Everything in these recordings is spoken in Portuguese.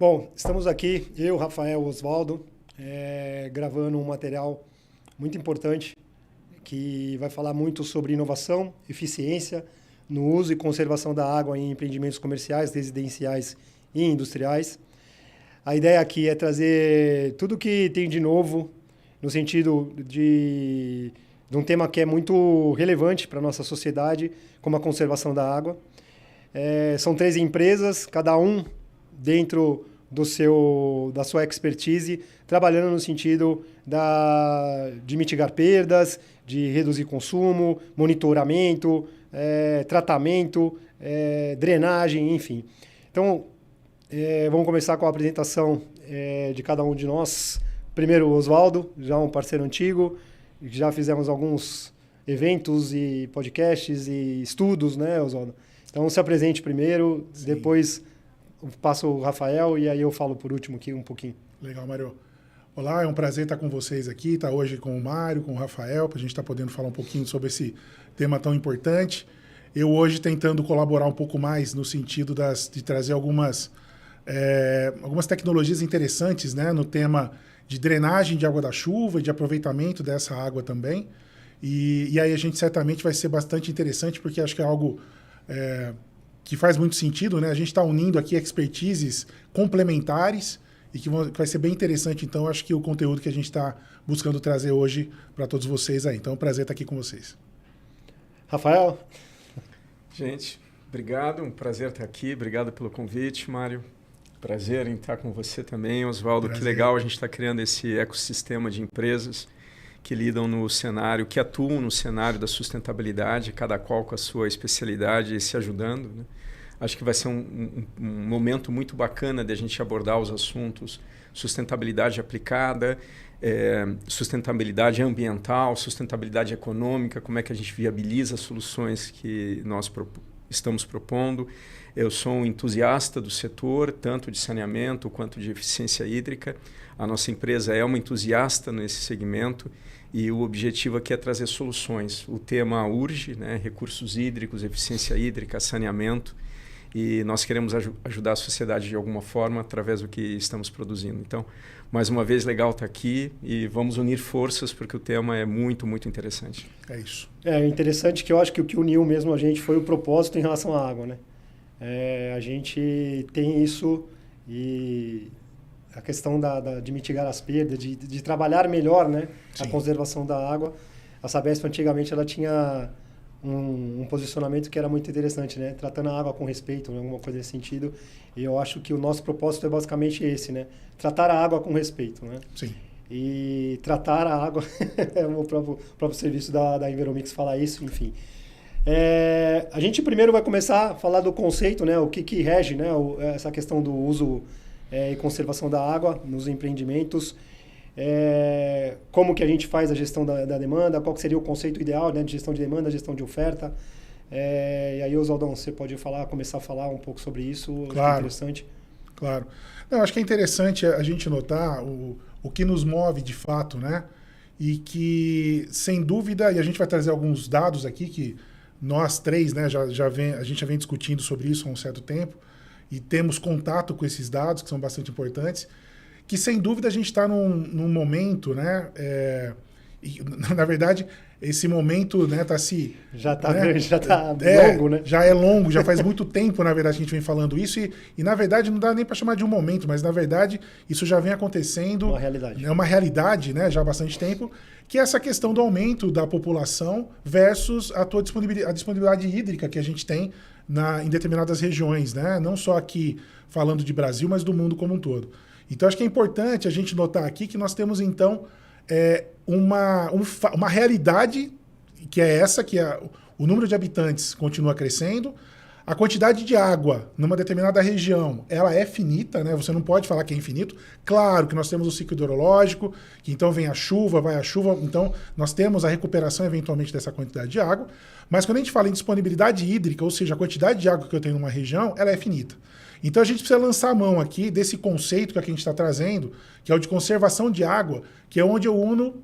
Bom, estamos aqui, eu, Rafael, Osvaldo, gravando um material muito importante que vai falar muito sobre inovação, eficiência no uso e conservação da água em empreendimentos comerciais, residenciais e industriais. A ideia aqui é trazer tudo que tem de novo no sentido de um tema que é muito relevante para a nossa sociedade, como a conservação da água. São 3 empresas, cada um dentro da sua expertise, trabalhando no sentido de mitigar perdas, de reduzir consumo, monitoramento, tratamento, drenagem, enfim. Então, vamos começar com a apresentação de cada um de nós. Primeiro, o Osvaldo, já um parceiro antigo, já fizemos alguns eventos e podcasts e estudos, né, Osvaldo? Então, se apresente primeiro, sim. Depois passo o Rafael e aí eu falo por último aqui um pouquinho. Legal, Mário. Olá, é um prazer estar com vocês aqui, estar hoje com o Mário, com o Rafael, para a gente estar podendo falar um pouquinho sobre esse tema tão importante. Eu hoje tentando colaborar um pouco mais no sentido de trazer algumas tecnologias interessantes, né, no tema de drenagem de água da chuva e de aproveitamento dessa água também. E aí a gente certamente vai ser bastante interessante, porque acho que é algo que faz muito sentido, né? A gente está unindo aqui expertises complementares e que vai ser bem interessante, então, acho que o conteúdo que a gente está buscando trazer hoje para todos vocês aí. Então, é um prazer estar aqui com vocês. Rafael? Gente, obrigado, um prazer estar aqui, obrigado pelo convite, Mário. Prazer em estar com você também, Osvaldo. Que legal a gente está criando esse ecossistema de empresas que lidam no cenário, que atuam no cenário da sustentabilidade, cada qual com a sua especialidade e se ajudando, né? Acho que vai ser um momento muito bacana de a gente abordar os assuntos sustentabilidade aplicada, sustentabilidade ambiental, sustentabilidade econômica, como é que a gente viabiliza as soluções que nós estamos propondo. Eu sou um entusiasta do setor, tanto de saneamento quanto de eficiência hídrica. A nossa empresa é uma entusiasta nesse segmento e o objetivo aqui é trazer soluções. O tema urge, né? Recursos hídricos, eficiência hídrica, saneamento, e nós queremos ajudar a sociedade de alguma forma através do que estamos produzindo. Então, mais uma vez, legal estar aqui e vamos unir forças porque o tema é muito, muito interessante. É isso. É interessante que eu acho que o que uniu mesmo a gente foi o propósito em relação à água, né? A gente tem isso e a questão de mitigar as perdas, de trabalhar melhor, né, a conservação da água. A Sabesp antigamente ela tinha um posicionamento que era muito interessante, né, tratando a água com respeito, né, alguma coisa nesse sentido. E eu acho que o nosso propósito é basicamente esse, né, tratar a água com respeito, né. Sim. E tratar a água, o próprio serviço da Enviromix fala isso, enfim. A gente primeiro vai começar a falar do conceito, né, o que rege, né, essa questão do uso e conservação da água nos empreendimentos, como que a gente faz a gestão da demanda, qual que seria o conceito ideal, né, de gestão de demanda, gestão de oferta. E aí, Oswaldão, você pode começar a falar um pouco sobre isso? Claro. Acho que é interessante. Claro. Não, acho que é interessante a gente notar o que nos move de fato, né? E que, sem dúvida, e a gente vai trazer alguns dados aqui que nós 3, né, a gente já vem discutindo sobre isso há um certo tempo e temos contato com esses dados que são bastante importantes, que sem dúvida a gente está num momento, né, e, na verdade, esse momento, né, tá se... Já está longo, né? Já é longo, já faz muito tempo, na verdade, que a gente vem falando isso e na verdade, não dá nem para chamar de um momento, mas, na verdade, isso já vem acontecendo... Uma realidade. É uma realidade, né, já há bastante tempo, que é essa questão do aumento da população versus a disponibilidade hídrica que a gente tem em determinadas regiões, né? Não só aqui falando de Brasil, mas do mundo como um todo. Então, acho que é importante a gente notar aqui que nós temos, então, uma realidade que é essa, que o número de habitantes continua crescendo, a quantidade de água numa determinada região, ela é finita, né? Você não pode falar que é infinito. Claro que nós temos o ciclo hidrológico, que então vem a chuva, vai a chuva, então nós temos a recuperação eventualmente dessa quantidade de água, mas quando a gente fala em disponibilidade hídrica, ou seja, a quantidade de água que eu tenho numa região, ela é finita. Então a gente precisa lançar a mão aqui desse conceito que a gente está trazendo, que é o de conservação de água, que é onde eu uno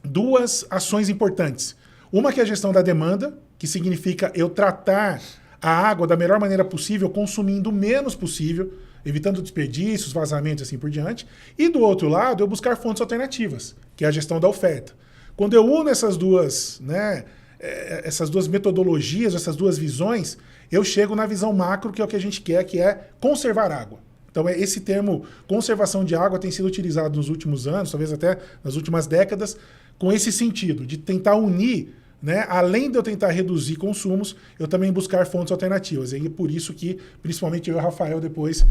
2 ações importantes. Uma que é a gestão da demanda, que significa eu tratar a água da melhor maneira possível, consumindo o menos possível. evitando desperdícios, vazamentos e assim por diante. E do outro lado, eu buscar fontes alternativas, que é a gestão da oferta. Quando eu uno essas duas, né, essas duas metodologias, essas duas visões, eu chego na visão macro, que é o que a gente quer, que é conservar água. Então, esse termo conservação de água tem sido utilizado nos últimos anos, talvez até nas últimas décadas, com esse sentido, de tentar unir, né, além de eu tentar reduzir consumos, eu também buscar fontes alternativas. E é por isso que, principalmente eu e o Rafael, depois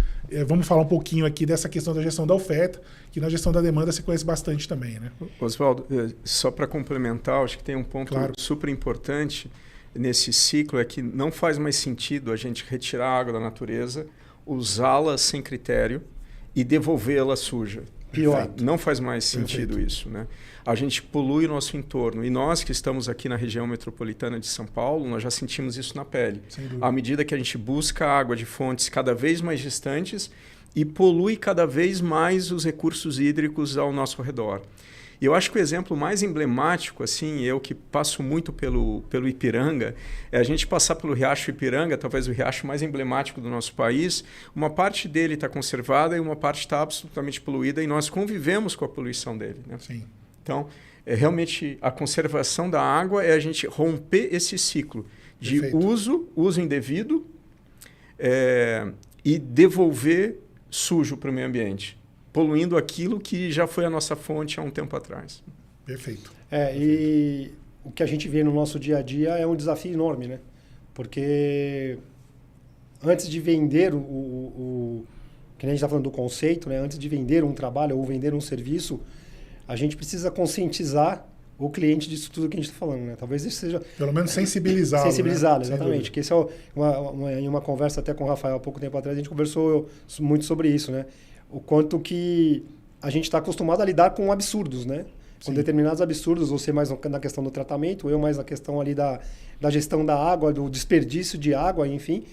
vamos falar um pouquinho aqui dessa questão da gestão da oferta, que na gestão da demanda se conhece bastante também, né? Oswaldo, só para complementar, acho que tem um ponto super importante nesse ciclo, é que não faz mais sentido a gente retirar a água da natureza, usá-la sem critério e devolvê-la suja. Pior. Não faz mais sentido isso, né? A gente polui o nosso entorno. E nós que estamos aqui na região metropolitana de São Paulo, nós já sentimos isso na pele. À medida que a gente busca água de fontes cada vez mais distantes e polui cada vez mais os recursos hídricos ao nosso redor. E eu acho que o exemplo mais emblemático, assim, eu que passo muito pelo Ipiranga, é a gente passar pelo Riacho Ipiranga, talvez o riacho mais emblemático do nosso país. Uma parte dele está conservada e uma parte está absolutamente poluída e nós convivemos com a poluição dele, né? Sim. Então, realmente, a conservação da água é a gente romper esse ciclo de uso indevido e devolver sujo para o meio ambiente, poluindo aquilo que já foi a nossa fonte há um tempo atrás. Perfeito. E o que a gente vê no nosso dia a dia é um desafio enorme, né? Porque antes de vender que nem a gente está falando do conceito, né? Antes de vender um trabalho ou vender um serviço, a gente precisa conscientizar o cliente disso tudo que a gente está falando, né? Talvez isso seja... Pelo menos sensibilizá-lo. Sensibilizá-lo, né? Exatamente. Exatamente. Que esse em uma conversa até com o Rafael há pouco tempo atrás, a gente conversou muito sobre isso, né? O quanto que a gente está acostumado a lidar com absurdos, né? Com determinados absurdos, você mais na questão do tratamento, eu mais na questão ali da gestão da água, do desperdício de água, enfim.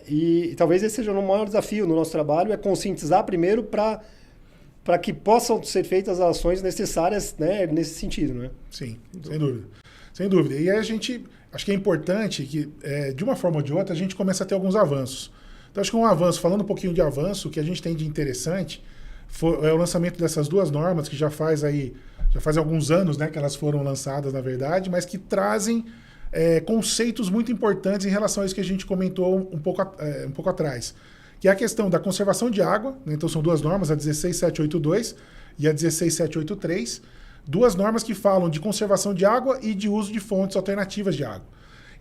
E talvez esse seja o maior desafio no nosso trabalho, é conscientizar primeiro para que possam ser feitas as ações necessárias, né, nesse sentido, né? Sim, sem dúvida. Sem dúvida. E aí a gente, acho que é importante que, de uma forma ou de outra, a gente comece a ter alguns avanços. Então, acho que um avanço, falando um pouquinho de avanço, o que a gente tem de interessante é o lançamento dessas duas normas, que já faz alguns anos, né, que elas foram lançadas, na verdade, mas que trazem conceitos muito importantes em relação a isso que a gente comentou um pouco atrás, que é a questão da conservação de água, né? Então são duas normas, a 16782 e a 16783, duas normas que falam de conservação de água e de uso de fontes alternativas de água.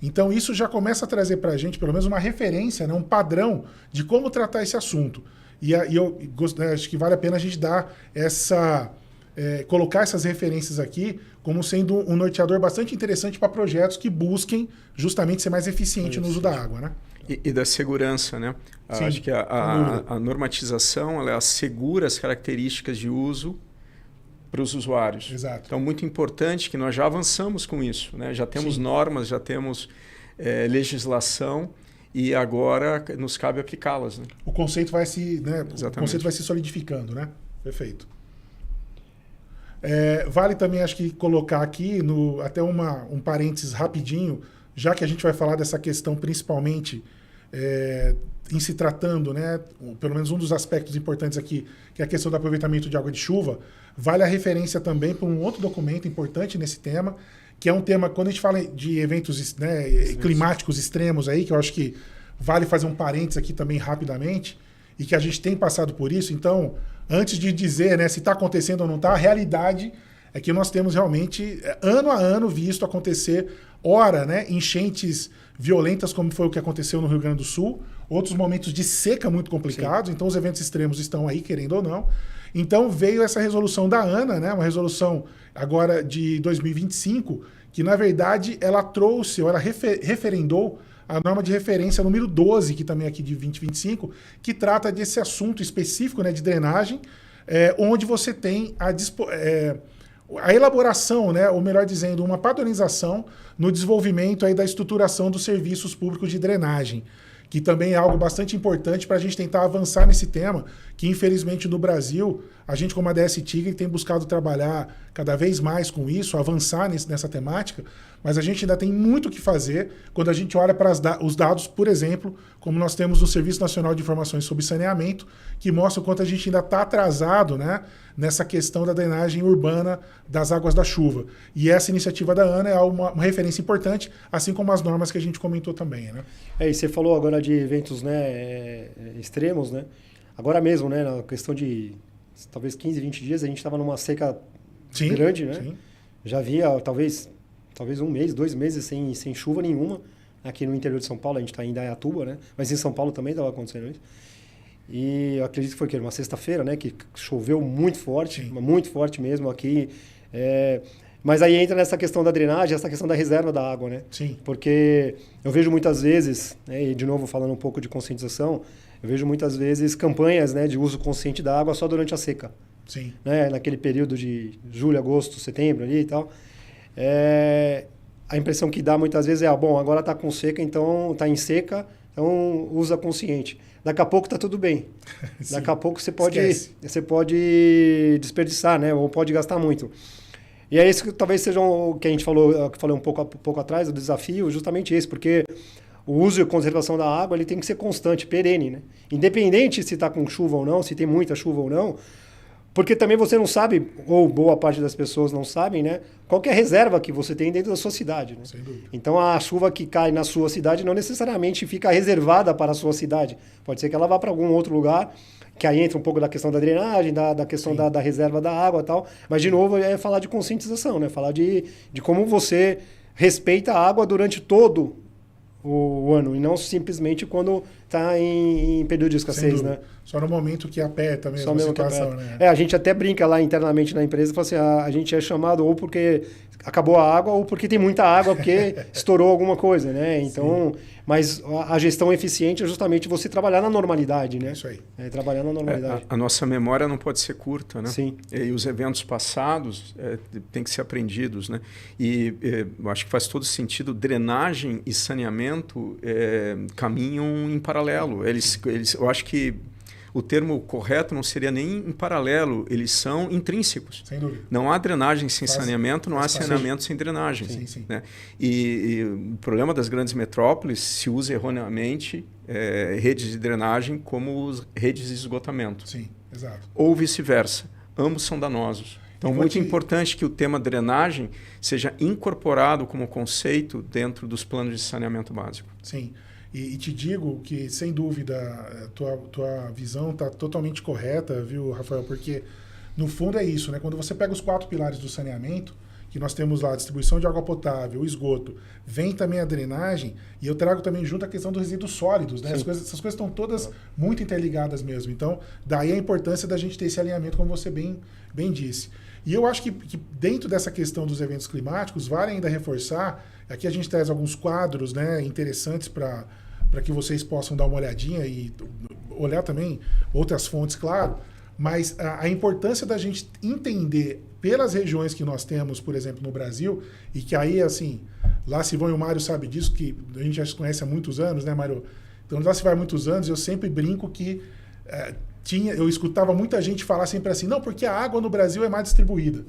Então isso já começa a trazer para a gente pelo menos uma referência, né, um padrão de como tratar esse assunto. E eu acho que vale a pena a gente dar colocar essas referências aqui como sendo um norteador bastante interessante para projetos que busquem justamente ser mais eficiente no uso da água, né? E da segurança, né? Sim, acho que a normatização ela assegura as características de uso para os usuários. Exato. Então, muito importante que nós já avançamos com isso, né? Já temos normas, já temos legislação e agora nos cabe aplicá-las, né? O conceito vai se solidificando, né? Perfeito. Vale também, acho que, colocar aqui até um parênteses rapidinho, já que a gente vai falar dessa questão principalmente em se tratando, né, pelo menos um dos aspectos importantes aqui, que é a questão do aproveitamento de água de chuva, vale a referência também para um outro documento importante nesse tema, que é um tema, quando a gente fala de eventos, né, climáticos extremos aí, que eu acho que vale fazer um parênteses aqui também rapidamente, e que a gente tem passado por isso. Então, antes de dizer, né, se está acontecendo ou não está, a realidade é que nós temos realmente, ano a ano, visto acontecer, ora, né, enchentes violentas, como foi o que aconteceu no Rio Grande do Sul, outros momentos de seca muito complicados. Sim. Então os eventos extremos estão aí, querendo ou não. Então veio essa resolução da ANA, né, uma resolução agora de 2025, que na verdade ela trouxe, ou ela referendou a norma de referência número 12, que também é aqui de 2025, que trata desse assunto específico, né, de drenagem, onde você tem a elaboração, né, ou melhor dizendo, uma padronização no desenvolvimento aí da estruturação dos serviços públicos de drenagem, que também é algo bastante importante para a gente tentar avançar nesse tema, que infelizmente no Brasil, a gente como ADS Tigre tem buscado trabalhar cada vez mais com isso, avançar nessa temática, mas a gente ainda tem muito o que fazer quando a gente olha para os dados, por exemplo, como nós temos o Serviço Nacional de Informações sobre Saneamento, que mostra o quanto a gente ainda está atrasado, né, nessa questão da drenagem urbana das águas da chuva. E essa iniciativa da ANA é uma referência importante, assim como as normas que a gente comentou também, né? E você falou agora de eventos, né, extremos, né? Agora mesmo, né, na questão de talvez 15, 20 dias, a gente estava numa seca grande, né? Sim. Já havia talvez 1 mês, 2 meses sem chuva nenhuma. Aqui no interior de São Paulo, a gente está em Indaiatuba, né? Mas em São Paulo também estava acontecendo isso. E eu acredito que foi uma sexta-feira, né? Que choveu muito forte mesmo aqui. Mas aí entra nessa questão da drenagem, essa questão da reserva da água, né? Sim. Porque eu vejo muitas vezes, né, e de novo falando um pouco de conscientização, eu vejo muitas vezes campanhas, né, de uso consciente da água só durante a seca. Sim. Né? Naquele período de julho, agosto, setembro ali e tal. A impressão que dá muitas vezes é, bom, agora está com seca, então está em seca, então usa consciente. Daqui a pouco está tudo bem. Daqui a pouco você pode desperdiçar, né? Ou pode gastar muito. E é isso que talvez seja o que a gente falou, que falei um pouco atrás, o desafio, justamente esse, porque o uso e a conservação da água ele tem que ser constante, perene, né? Independente se está com chuva ou não, se tem muita chuva ou não, porque também você não sabe, ou boa parte das pessoas não sabem, né? Qual que é a reserva que você tem dentro da sua cidade, né? Sem dúvida. Então a chuva que cai na sua cidade não necessariamente fica reservada para a sua cidade. Pode ser que ela vá para algum outro lugar, que aí entra um pouco da questão da drenagem, da questão da reserva da água e tal. Mas, de novo, é falar de conscientização, né? Falar de como você respeita a água durante todo o ano, e não simplesmente quando está em período de escassez, né? Só no momento que aperta mesmo a situação, né? A gente até brinca lá internamente na empresa e fala assim, a gente é chamado ou porque acabou a água ou porque tem muita água, porque estourou alguma coisa, né? Então, mas a gestão eficiente é justamente você trabalhar na normalidade, né? Isso aí. Trabalhar na normalidade. A nossa memória não pode ser curta, né? Sim. E os eventos passados têm que ser aprendidos, né? E eu acho que faz todo sentido, drenagem e saneamento caminham em paralelo. Eu acho que o termo correto não seria nem em paralelo, eles são intrínsecos. Sem dúvida. Não há drenagem sem saneamento, não há saneamento sem drenagem. Sim. Né? E o problema das grandes metrópoles se usa erroneamente redes de drenagem como redes de esgotamento. Sim, exato. Ou vice-versa. Ambos são danosos. Então, muito importante que o tema drenagem seja incorporado como conceito dentro dos planos de saneamento básico. Sim. E te digo que, sem dúvida, tua visão está totalmente correta, viu, Rafael? Porque, no fundo, é isso, né? Quando você pega os 4 pilares do saneamento, que nós temos lá a distribuição de água potável, o esgoto, vem também a drenagem, e eu trago também junto a questão dos resíduos sólidos, né? Essas coisas estão todas muito interligadas mesmo. Então, daí a importância da gente ter esse alinhamento, como você bem disse. E eu acho que dentro dessa questão dos eventos climáticos, vale ainda reforçar, aqui a gente traz alguns quadros, né, interessantes para que vocês possam dar uma olhadinha e olhar também outras fontes, claro, mas a importância da gente entender pelas regiões que nós temos, por exemplo, no Brasil, e que aí, assim, lá se vão e o Mário sabe disso, que a gente já se conhece há muitos anos, né, Mário? Então, lá se vai há muitos anos, eu sempre brinco que eu escutava muita gente falar sempre assim, não, porque a água no Brasil é mais distribuída.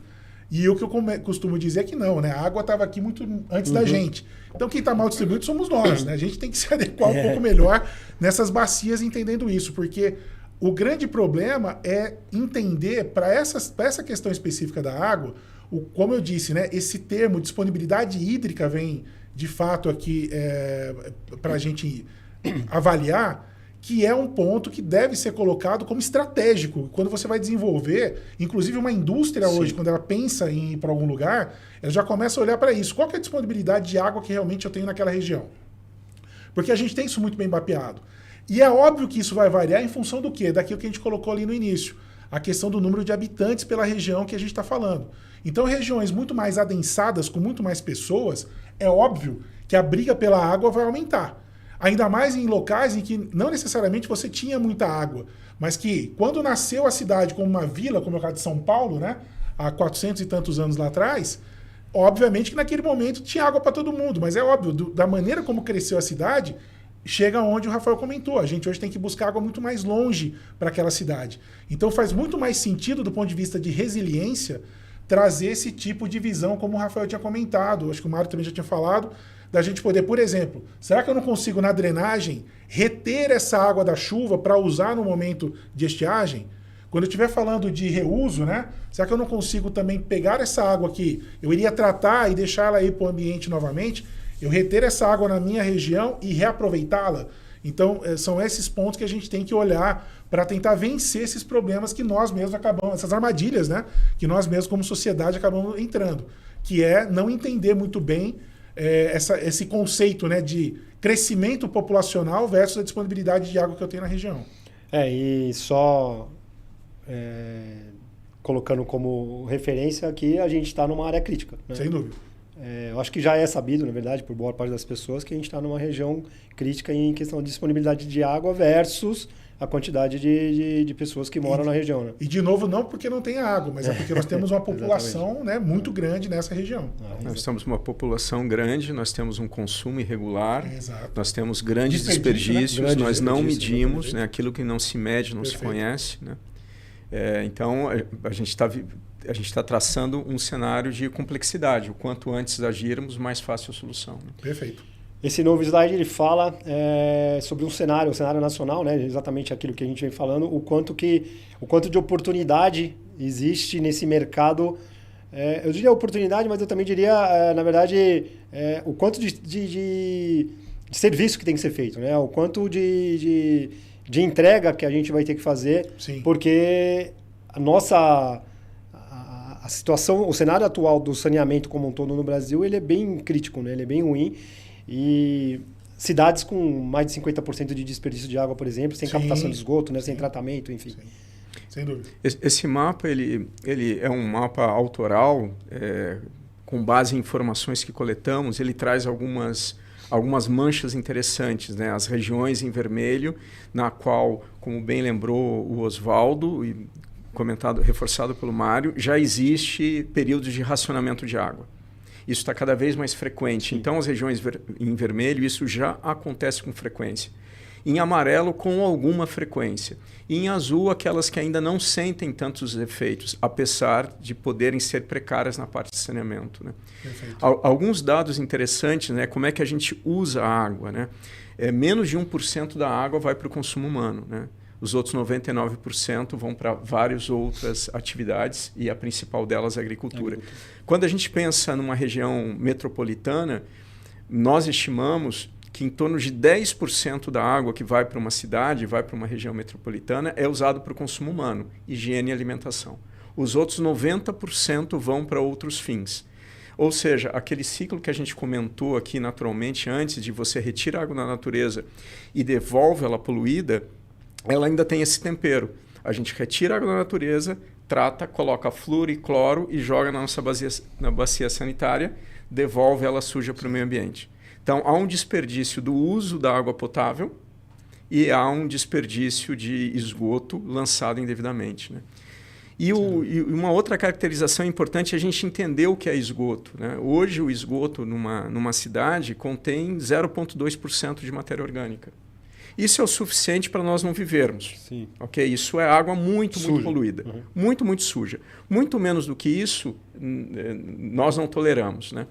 E o que eu costumo dizer é que não, né? A água estava aqui muito antes da gente. Então, quem está mal distribuído somos nós, né? A gente tem que se adequar um pouco melhor nessas bacias entendendo isso, porque o grande problema é entender, para essa questão específica da água, como eu disse, né? Esse termo disponibilidade hídrica vem, de fato, aqui para a gente avaliar, que é um ponto que deve ser colocado como estratégico. Quando você vai desenvolver, inclusive uma indústria hoje, quando ela pensa em ir para algum lugar, ela já começa a olhar para isso. Qual que é a disponibilidade de água que realmente eu tenho naquela região? Porque a gente tem isso muito bem mapeado. E é óbvio que isso vai variar em função do quê? Daquilo que a gente colocou ali no início. A questão do número de habitantes pela região que a gente está falando. Então, regiões muito mais adensadas, com muito mais pessoas, é óbvio que a briga pela água vai aumentar. Ainda mais em locais em que não necessariamente você tinha muita água, mas que quando nasceu a cidade como uma vila, como é o caso de São Paulo, né, há 400 e tantos anos lá atrás, obviamente que naquele momento tinha água para todo mundo, mas é óbvio, da maneira como cresceu a cidade, chega onde o Rafael comentou. A gente hoje tem que buscar água muito mais longe para aquela cidade. Então faz muito mais sentido, do ponto de vista de resiliência, trazer esse tipo de visão, como o Rafael tinha comentado. Acho que o Mário também já tinha falado, da gente poder, por exemplo, será que eu não consigo, na drenagem, reter essa água da chuva para usar no momento de estiagem? Quando eu estiver falando de reuso, né? Será que eu não consigo também pegar essa água que eu iria tratar e deixar ela aí para o ambiente novamente, eu reter essa água na minha região e reaproveitá-la? Então, são esses pontos que a gente tem que olhar para tentar vencer esses problemas que nós mesmos acabamos, essas armadilhas, né? Que nós mesmos, como sociedade, acabamos entrando. Que é não entender muito bem esse conceito, né, de crescimento populacional versus a disponibilidade de água que eu tenho na região. E só colocando como referência aqui, a gente está numa área crítica. Né? Sem dúvida. Eu acho que já é sabido, na verdade, por boa parte das pessoas, que a gente está numa região crítica em questão de disponibilidade de água versus a quantidade de pessoas que moram na região. Né? E, de novo, não porque não tem água, mas é porque nós temos uma população, né, muito grande nessa região. Nós temos uma população grande, nós temos um consumo irregular, Exato. nós temos grandes desperdícios, né? Nós não medimos, né? Aquilo que não se mede não Perfeito. Se conhece. Né? Então, a gente está traçando um cenário de complexidade. O quanto antes agirmos, mais fácil a solução. Né? Perfeito. Esse novo slide ele fala sobre um cenário nacional, né? Exatamente aquilo que a gente vem falando, o quanto de oportunidade existe nesse mercado. Eu diria oportunidade, mas eu também diria, na verdade, o quanto de serviço que tem que ser feito, né? O quanto de entrega que a gente vai ter que fazer, Sim. Porque a situação, o cenário atual do saneamento como um todo no Brasil, ele é bem crítico, né? Ele é bem ruim. E cidades com mais de 50% de desperdício de água, por exemplo, sem captação de esgoto, né? Sem tratamento, enfim. Sim. Sem dúvida. Esse mapa ele é um mapa autoral, com base em informações que coletamos. Ele traz algumas manchas interessantes, né? As regiões em vermelho, na qual, como bem lembrou o Oswaldo, e reforçado pelo Mário, já existe períodos de racionamento de água. Isso está cada vez mais frequente. Então, as regiões em vermelho, isso já acontece com frequência. Em amarelo, com alguma frequência. E em azul, aquelas que ainda não sentem tantos efeitos, apesar de poderem ser precárias na parte de saneamento. Né? Alguns dados interessantes, né? Como é que a gente usa a água. Né? Menos de 1% da água vai para o consumo humano. Né? Os outros 99% vão para várias outras atividades e a principal delas é a agricultura. Quando a gente pensa numa região metropolitana, nós estimamos que em torno de 10% da água que vai para uma cidade, vai para uma região metropolitana, é usado para o consumo humano, higiene e alimentação. Os outros 90% vão para outros fins. Ou seja, aquele ciclo que a gente comentou aqui naturalmente antes, de você retira a água da natureza e devolve ela poluída, ela ainda tem esse tempero. A gente retira a água da natureza, trata, coloca flúor e cloro e joga na nossa bacia sanitária, devolve ela suja para o meio ambiente. Então, há um desperdício do uso da água potável e há um desperdício de esgoto lançado indevidamente. Né? E uma outra caracterização importante é a gente entender o que é esgoto. Né? Hoje, o esgoto numa cidade contém 0,2% de matéria orgânica. Isso é o suficiente para nós não vivermos. Sim. Okay? Isso é água muito poluída. Uhum. Muito suja. Muito menos do que isso, nós não toleramos. Né?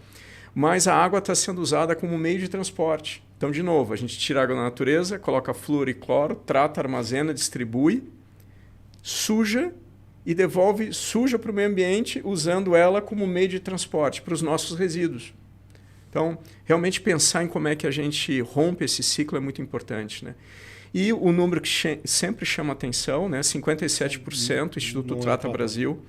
Mas a água está sendo usada como meio de transporte. Então, de novo, a gente tira a água da natureza, coloca flúor e cloro, trata, armazena, distribui, suja e devolve suja para o meio ambiente, usando ela como meio de transporte para os nossos resíduos. Então, realmente pensar em como é que a gente rompe esse ciclo é muito importante. Né? E o número que sempre chama atenção, né? 57%, o Instituto Trata Brasil,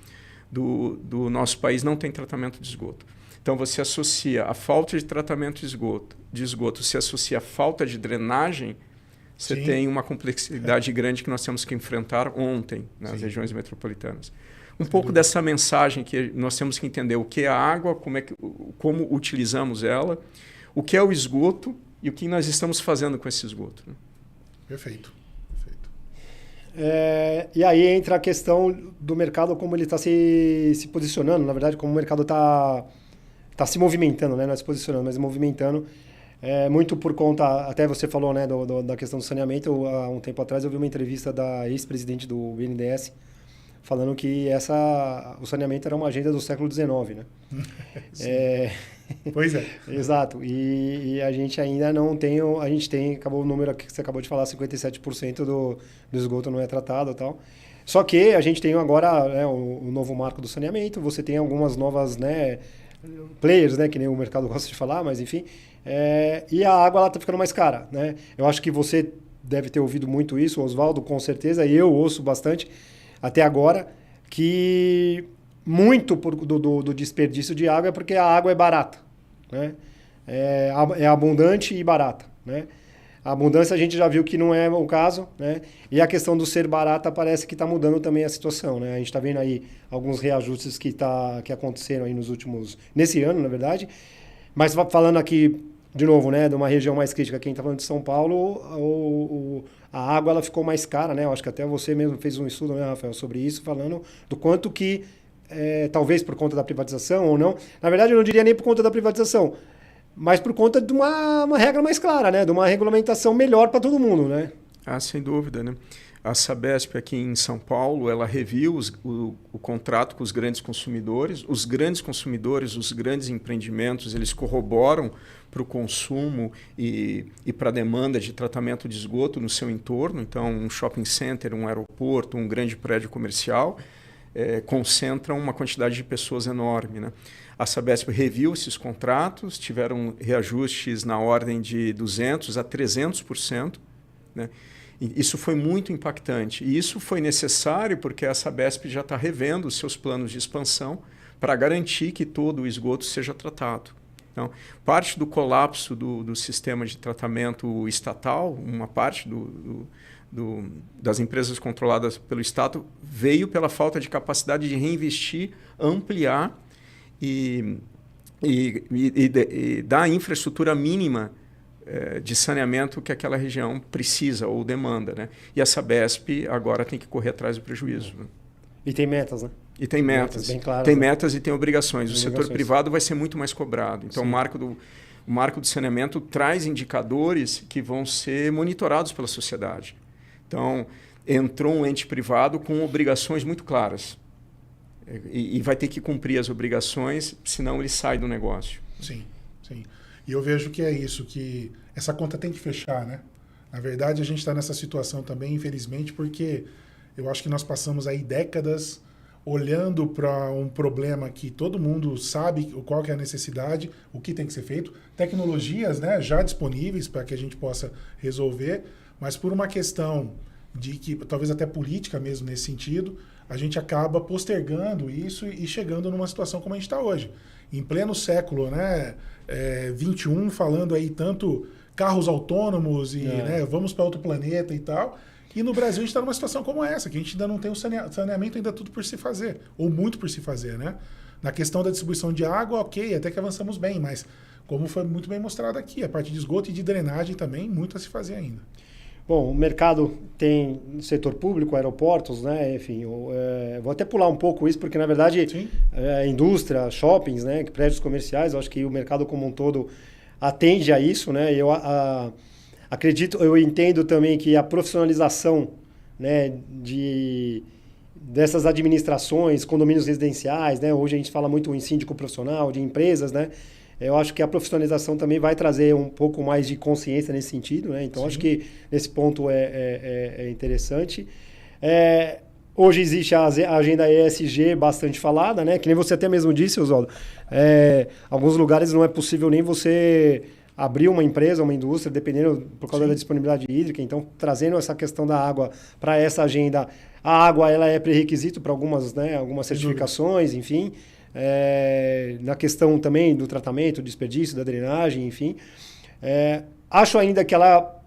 do nosso país, não tem tratamento de esgoto. Então, você associa a falta de tratamento de esgoto, se associa a falta de drenagem, você Sim. tem uma complexidade grande que nós temos que enfrentar ontem nas Sim. regiões metropolitanas. Um pouco dessa mensagem que nós temos que entender o que é a água, como utilizamos ela, o que é o esgoto e o que nós estamos fazendo com esse esgoto. Né? Perfeito. E aí entra a questão do mercado, como ele está se posicionando, na verdade, como o mercado está se movimentando, né? Não é se posicionando, mas movimentando. muito por conta, até você falou, né, da questão do saneamento. Há um tempo atrás eu vi uma entrevista da ex-presidente do BNDES falando que o saneamento era uma agenda do século XIX, né? Pois é. Exato. E a gente ainda não tem, acabou o número que você acabou de falar, 57% do esgoto não é tratado e tal. Só que a gente tem agora, né, o novo marco do saneamento, você tem algumas novas, né, players, né, que nem o mercado gosta de falar, mas enfim, e a água está ficando mais cara, né? Eu acho que você deve ter ouvido muito isso, Oswaldo, com certeza, e eu ouço bastante até agora, que muito do desperdício de água é porque a água é barata, né? É abundante e barata, né? A abundância a gente já viu que não é o caso, né? E a questão do ser barata parece que está mudando também a situação, né? A gente está vendo aí alguns reajustes que aconteceram aí nesse ano, na verdade. Mas falando aqui, de novo, né, de uma região mais crítica, quem está falando de São Paulo, a água ela ficou mais cara, né? Eu acho que até você mesmo fez um estudo, né, Rafael, sobre isso, falando do quanto que, talvez por conta da privatização ou não, na verdade eu não diria nem por conta da privatização, mas por conta de uma regra mais clara, né? De uma regulamentação melhor para todo mundo, né? Sem dúvida, né? A Sabesp aqui em São Paulo, ela reviu o contrato com os grandes consumidores. Os grandes consumidores, os grandes empreendimentos, eles corroboram para o consumo e para a demanda de tratamento de esgoto no seu entorno. Então, um shopping center, um aeroporto, um grande prédio comercial concentram uma quantidade de pessoas enorme, né? A Sabesp reviu esses contratos, tiveram reajustes na ordem de 200% a 300%, né? Isso foi muito impactante. E isso foi necessário porque a Sabesp já está revendo os seus planos de expansão para garantir que todo o esgoto seja tratado. Então, parte do colapso do sistema de tratamento estatal, uma parte das empresas controladas pelo Estado, veio pela falta de capacidade de reinvestir, ampliar e dar a infraestrutura mínima de saneamento que aquela região precisa ou demanda, né? E a Sabesp agora tem que correr atrás do prejuízo. Né? E tem metas, né? E tem metas. Bem claras, tem né? metas e tem obrigações. O setor privado vai ser muito mais cobrado. Então, o marco do saneamento traz indicadores que vão ser monitorados pela sociedade. Então, entrou um ente privado com obrigações muito claras. E vai ter que cumprir as obrigações, senão ele sai do negócio. Sim, sim. E eu vejo que é isso, que essa conta tem que fechar, né? Na verdade, a gente está nessa situação também, infelizmente, porque eu acho que nós passamos aí décadas olhando para um problema que todo mundo sabe qual que é a necessidade, o que tem que ser feito, tecnologias, né, já disponíveis para que a gente possa resolver, mas por uma questão de que, talvez até política mesmo nesse sentido, a gente acaba postergando isso e chegando numa situação como a gente está hoje. Em pleno século, né, 21, falando aí tanto carros autônomos e né, vamos para outro planeta e tal. E no Brasil a gente está numa situação como essa, que a gente ainda não tem o saneamento, ainda tudo por se fazer, ou muito por se fazer, né? Na questão da distribuição de água, ok, até que avançamos bem, mas como foi muito bem mostrado aqui, a parte de esgoto e de drenagem também, muito a se fazer ainda. Bom, o mercado tem setor público, aeroportos, né? Enfim, vou até pular um pouco isso, porque na verdade indústria, shoppings, né? Prédios comerciais, eu acho que o mercado como um todo atende a isso, né? Eu eu entendo também que a profissionalização, né, dessas administrações, condomínios residenciais, né? Hoje a gente fala muito em síndico profissional, de empresas, né? Eu acho que a profissionalização também vai trazer um pouco mais de consciência nesse sentido, né? Então, acho que nesse ponto é interessante. Hoje existe a agenda ESG bastante falada, né? Que nem você até mesmo disse, Oswaldo. Alguns lugares não é possível nem você abrir uma empresa, uma indústria, dependendo por causa da disponibilidade hídrica. Então, trazendo essa questão da água para essa agenda, a água ela é pré-requisito para algumas certificações, enfim. Na questão também do tratamento, do desperdício, da drenagem, enfim. Acho ainda que ela...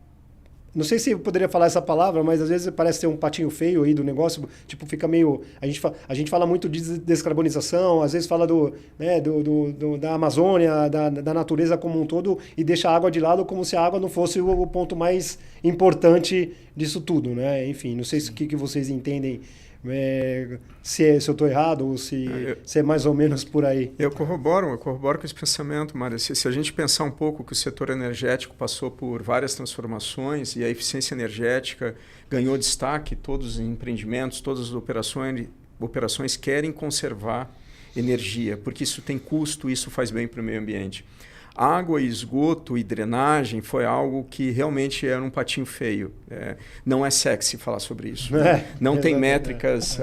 Não sei se eu poderia falar essa palavra, mas às vezes parece ser um patinho feio aí do negócio, tipo, fica meio... A gente fala muito de descarbonização, às vezes fala da Amazônia, da natureza como um todo, e deixa a água de lado como se a água não fosse o ponto mais importante disso tudo, né? Enfim, não sei o que vocês entendem se eu estou errado ou se é mais ou menos por aí. Eu corroboro com esse pensamento, Mário. Se a gente pensar um pouco que o setor energético passou por várias transformações e a eficiência energética ganhou destaque, todos os empreendimentos, todas as operações querem conservar energia, porque isso tem custo, isso faz bem para o meio ambiente. Água, esgoto e drenagem foi algo que realmente era um patinho feio. Não é sexy falar sobre isso. Não tem métricas,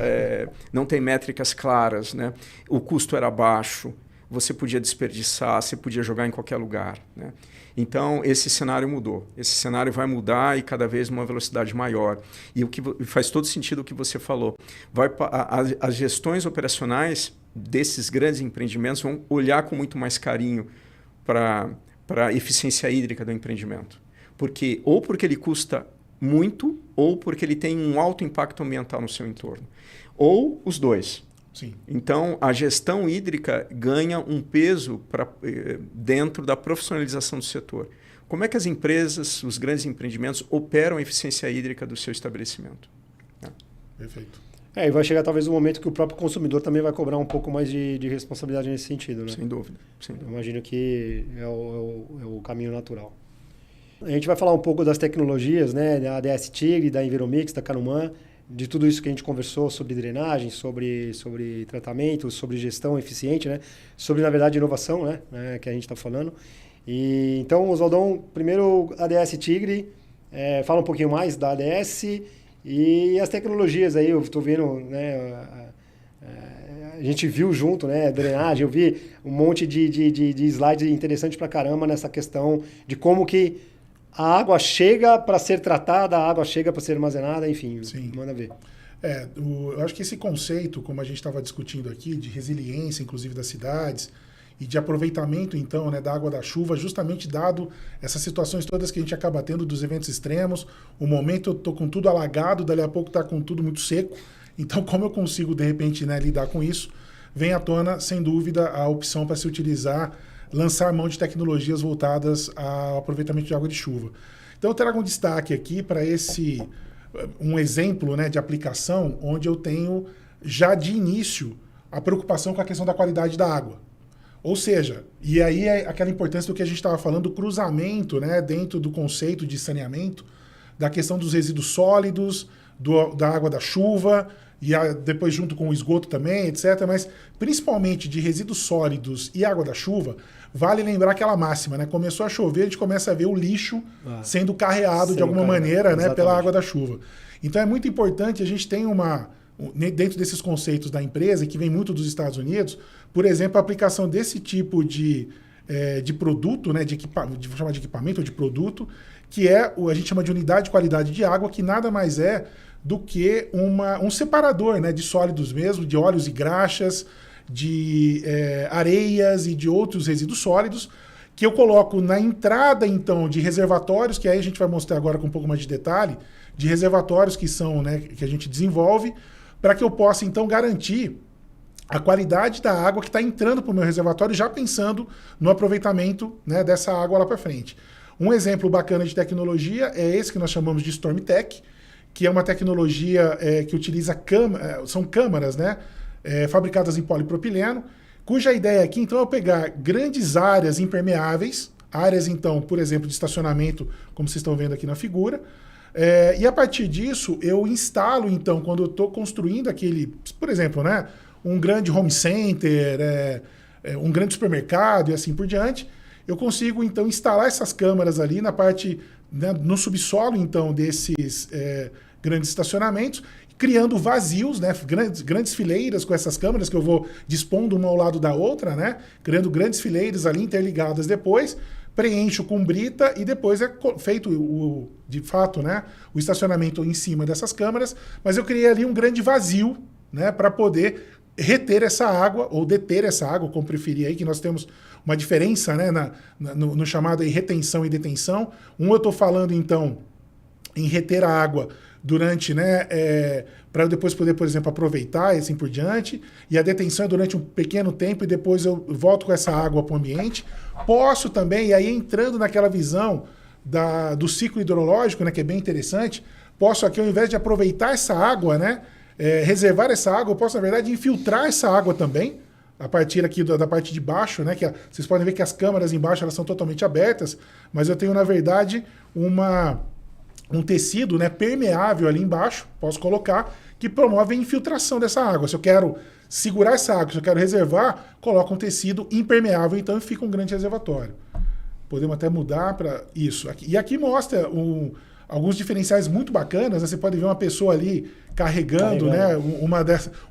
não tem métricas claras, né? O custo era baixo, você podia desperdiçar, você podia jogar em qualquer lugar, né? Então, esse cenário mudou. Esse cenário vai mudar e cada vez numa velocidade maior. E o que faz todo sentido o que você falou. As gestões operacionais desses grandes empreendimentos vão olhar com muito mais carinho para a eficiência hídrica do empreendimento. Porque ele custa muito ou porque ele tem um alto impacto ambiental no seu entorno. Ou os dois. Sim. Então, a gestão hídrica ganha um peso dentro da profissionalização do setor. Como é que as empresas, os grandes empreendimentos, operam a eficiência hídrica do seu estabelecimento? Perfeito. E vai chegar talvez um momento que o próprio consumidor também vai cobrar um pouco mais de responsabilidade nesse sentido, né? Sem dúvida. Eu imagino que é o caminho natural. A gente vai falar um pouco das tecnologias, né? Da ADS Tigre, da Enviromix, da Canuman, de tudo isso que a gente conversou sobre drenagem, sobre tratamento, sobre gestão eficiente, né? Sobre, na verdade, inovação, né? Que a gente está falando. E, então, Oswaldão, primeiro ADS Tigre, fala um pouquinho mais da ADS e as tecnologias aí, eu estou vendo, né? A gente viu junto, né? Drenagem, eu vi um monte de slides interessantes pra caramba nessa questão de como que a água chega para ser tratada, a água chega para ser armazenada, enfim, Sim. Manda ver. Eu acho que esse conceito, como a gente estava discutindo aqui, de resiliência, inclusive das cidades, e de aproveitamento, então, né, da água da chuva, justamente dado essas situações todas que a gente acaba tendo dos eventos extremos, o momento eu estou com tudo alagado, dali a pouco está com tudo muito seco, então como eu consigo, de repente, né, lidar com isso, vem à tona, sem dúvida, a opção para se utilizar, lançar mão de tecnologias voltadas ao aproveitamento de água de chuva. Então eu trago um destaque aqui para um exemplo, né, de aplicação, onde eu tenho já de início a preocupação com a questão da qualidade da água. Ou seja, e aí é aquela importância do que a gente estava falando, do cruzamento, né, dentro do conceito de saneamento, da questão dos resíduos sólidos, da água da chuva, e depois junto com o esgoto também, etc. Mas principalmente de resíduos sólidos e água da chuva, vale lembrar aquela máxima, né? Começou a chover, a gente começa a ver o lixo sendo carreado de alguma maneira, né, pela água da chuva. Então é muito importante, a gente tem dentro desses conceitos da empresa, que vem muito dos Estados Unidos, por exemplo, a aplicação desse tipo de produto, né, vou chamar de equipamento ou de produto, que a gente chama de unidade de qualidade de água, que nada mais é do que um separador, né, de sólidos mesmo, de óleos e graxas, de areias e de outros resíduos sólidos, que eu coloco na entrada, então, de reservatórios, que aí a gente vai mostrar agora com um pouco mais de detalhe, de reservatórios que são, né, que a gente desenvolve, para que eu possa, então, garantir a qualidade da água que está entrando para o meu reservatório, já pensando no aproveitamento, né, dessa água lá para frente. Um exemplo bacana de tecnologia é esse que nós chamamos de StormTech, que é uma tecnologia que utiliza são câmaras, né, fabricadas em polipropileno, cuja ideia aqui, então, é eu pegar grandes áreas impermeáveis, áreas, então, por exemplo, de estacionamento, como vocês estão vendo aqui na figura, e a partir disso, eu instalo, então, quando eu estou construindo por exemplo, né, um grande home center, um grande supermercado e assim por diante, eu consigo, então, instalar essas câmaras ali na parte, né, no subsolo, então, desses grandes estacionamentos, criando vazios, né, grandes fileiras com essas câmaras que eu vou dispondo uma ao lado da outra, né, criando grandes fileiras ali interligadas depois, preencho com brita e depois é feito, de fato, né, o estacionamento em cima dessas câmaras, mas eu criei ali um grande vazio, né, para poder reter essa água, ou deter essa água, como preferir aí, que nós temos uma diferença, né, no chamado aí retenção e detenção. Eu estou falando, então, em reter a água durante, né, para eu depois poder, por exemplo, aproveitar e assim por diante, e a detenção é durante um pequeno tempo e depois eu volto com essa água para o ambiente. Posso também, e aí entrando naquela visão do ciclo hidrológico, né, que é bem interessante, posso aqui, ao invés de aproveitar essa água, né, reservar essa água, eu posso, na verdade, infiltrar essa água também, a partir aqui da parte de baixo, né? Vocês podem ver que as câmaras embaixo elas são totalmente abertas, mas eu tenho, na verdade, um tecido, né, permeável ali embaixo, posso colocar, que promove a infiltração dessa água. Se eu quero segurar essa água, se eu quero reservar, coloco um tecido impermeável, então fica um grande reservatório. Podemos até mudar para isso. E aqui mostra alguns diferenciais muito bacanas, né? Você pode ver uma pessoa ali carregando, né,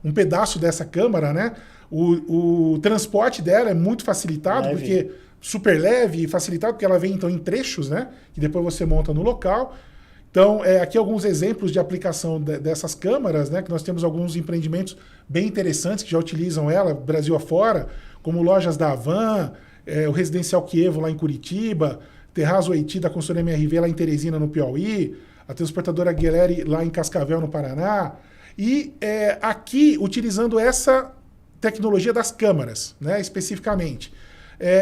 um pedaço dessa câmara, né? O transporte dela é muito facilitado, porque super leve e facilitado, porque ela vem então em trechos, né? Que depois você monta no local. Então, aqui alguns exemplos de aplicação dessas câmaras, né? Que nós temos alguns empreendimentos bem interessantes que já utilizam ela, Brasil afora, como lojas da Havan, o Residencial Quievo lá em Curitiba, Terraço Oiti da consultoria MRV lá em Teresina, no Piauí, a transportadora Guilherme lá em Cascavel, no Paraná. E aqui, utilizando essa tecnologia das câmaras, né, especificamente.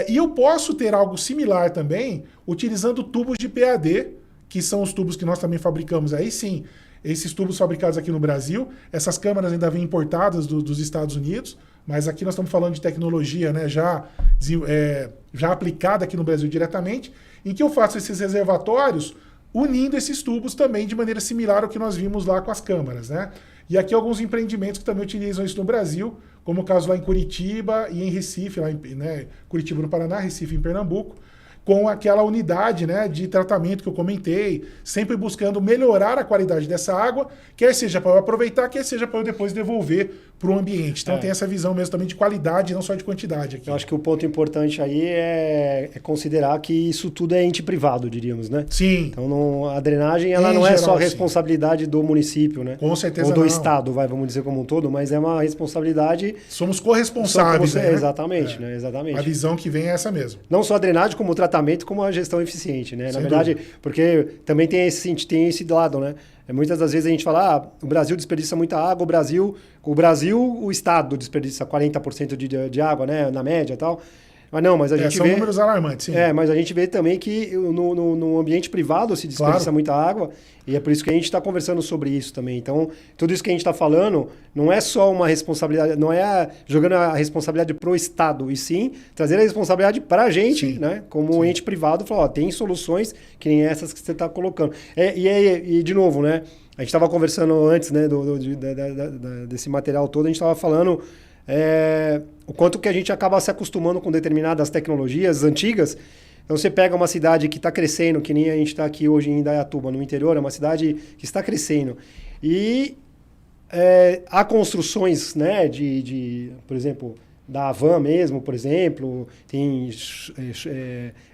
E eu posso ter algo similar também utilizando tubos de PAD, que são os tubos que nós também fabricamos aí sim, esses tubos fabricados aqui no Brasil. Essas câmaras ainda vêm importadas dos Estados Unidos, mas aqui nós estamos falando de tecnologia, né, já aplicada aqui no Brasil diretamente, em que eu faço esses reservatórios unindo esses tubos também de maneira similar ao que nós vimos lá com as câmaras, né? E aqui alguns empreendimentos que também utilizam isso no Brasil, como o caso lá em Curitiba e em Recife, né, Curitiba no Paraná, Recife em Pernambuco, com aquela unidade, né, de tratamento que eu comentei, sempre buscando melhorar a qualidade dessa água, quer seja para eu aproveitar, quer seja para eu depois devolver para o ambiente. Então tem essa visão mesmo também de qualidade, não só de quantidade aqui. Eu acho que o ponto importante aí é considerar que isso tudo é ente privado, diríamos, né? Sim. Então a drenagem ela não é só responsabilidade do município, né? Com certeza ou do não. Estado, vamos dizer como um todo, mas é uma responsabilidade... Somos corresponsáveis, né? Exatamente, né? Exatamente. A visão que vem é essa mesmo. Não só a drenagem, como o tratamento, como a gestão eficiente, né? Na verdade, porque também tem esse lado, né? Muitas das vezes a gente fala, o Brasil desperdiça muita água, o Estado desperdiça 40% de água, né? Na média e tal. Mas não, mas a gente são números alarmantes, sim. Mas a gente vê também que no ambiente privado se desperdiça muita água, e é por isso que a gente está conversando sobre isso também. Então, tudo isso que a gente está falando não é só uma responsabilidade, não é jogando a responsabilidade para o Estado, e sim trazer a responsabilidade para a gente, né? Como ente privado, falar, tem soluções que nem essas que você está colocando. E de novo, né? A gente estava conversando antes, né, desse material todo, a gente estava falando... o quanto que a gente acaba se acostumando com determinadas tecnologias antigas. Então você pega uma cidade que está crescendo, que nem a gente está aqui hoje em Indaiatuba, no interior, é uma cidade que está crescendo. E há construções, né, por exemplo, da Havan mesmo, por exemplo, tem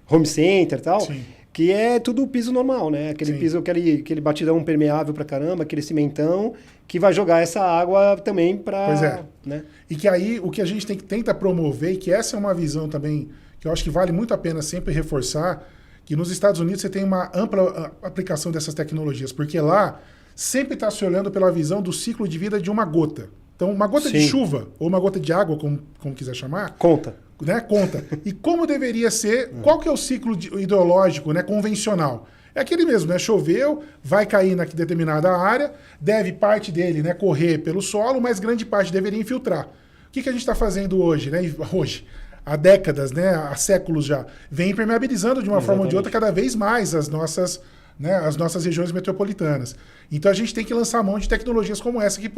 home center e tal, sim, que é tudo piso normal, né? Aquele piso, aquele batidão permeável pra caramba, aquele cimentão, que vai jogar essa água também para... Pois é. Né? E que aí o que a gente tenta promover, e que essa é uma visão também que eu acho que vale muito a pena sempre reforçar, que nos Estados Unidos você tem uma ampla aplicação dessas tecnologias, porque lá sempre está se olhando pela visão do ciclo de vida de uma gota. Então, uma gota de chuva, ou uma gota de água, como quiser chamar... Conta. Né? Conta. E como deveria ser, qual que é o ciclo hidrológico, né, convencional? É aquele mesmo, né? Choveu, vai cair na determinada área, deve parte dele, né, correr pelo solo, mas grande parte deveria infiltrar. O que a gente está fazendo hoje, né? Hoje, há décadas, né, há séculos já, vem impermeabilizando de uma forma ou de outra cada vez mais as nossas regiões metropolitanas. Então a gente tem que lançar mão de tecnologias como essa que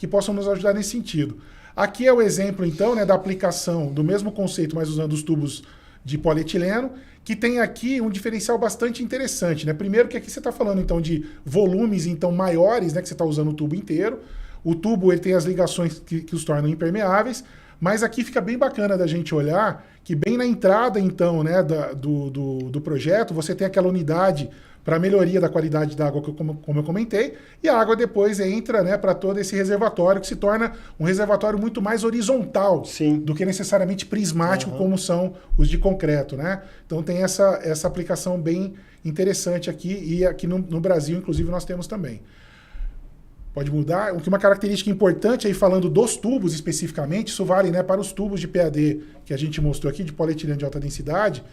possam nos ajudar nesse sentido. Aqui é o exemplo, então, né, da aplicação do mesmo conceito, mas usando os tubos de polietileno, que tem aqui um diferencial bastante interessante, né? Primeiro que aqui você está falando, então, de volumes então maiores, né, que você está usando o tubo inteiro. O tubo ele tem as ligações que os tornam impermeáveis, mas aqui fica bem bacana da gente olhar que bem na entrada, então, né, do projeto, você tem aquela unidade para melhoria da qualidade da água, como eu comentei, e a água depois entra, né, para todo esse reservatório, que se torna um reservatório muito mais horizontal, sim, do que necessariamente prismático, como são os de concreto, né? Então tem essa aplicação bem interessante aqui, e aqui no Brasil, inclusive, nós temos também. Pode mudar. Uma característica importante aí, falando dos tubos especificamente, isso vale, né, para os tubos de PAD que a gente mostrou aqui, de polietileno de alta densidade.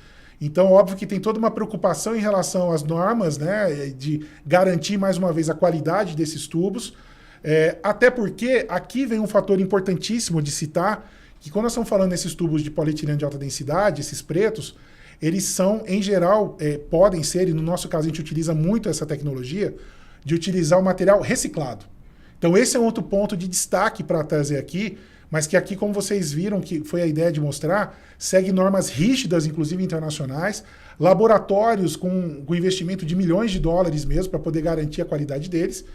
Então, óbvio que tem toda uma preocupação em relação às normas, né, de garantir, mais uma vez, a qualidade desses tubos. Até porque aqui vem um fator importantíssimo de citar, que quando nós estamos falando desses tubos de polietileno de alta densidade, esses pretos, eles são, em geral, podem ser, e no nosso caso a gente utiliza muito essa tecnologia, de utilizar o material reciclado. Então esse é um outro ponto de destaque para trazer aqui, mas que aqui, como vocês viram, que foi a ideia de mostrar, segue normas rígidas, inclusive internacionais, laboratórios com investimento de milhões de dólares mesmo, para poder garantir a qualidade deles,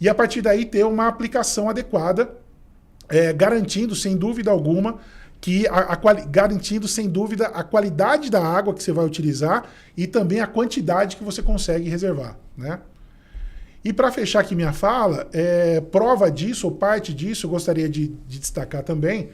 e a partir daí ter uma aplicação adequada, garantindo, sem dúvida alguma, garantindo, sem dúvida, a qualidade da água que você vai utilizar e também a quantidade que você consegue reservar, né? E para fechar aqui minha fala, prova disso, ou parte disso, eu gostaria de destacar também,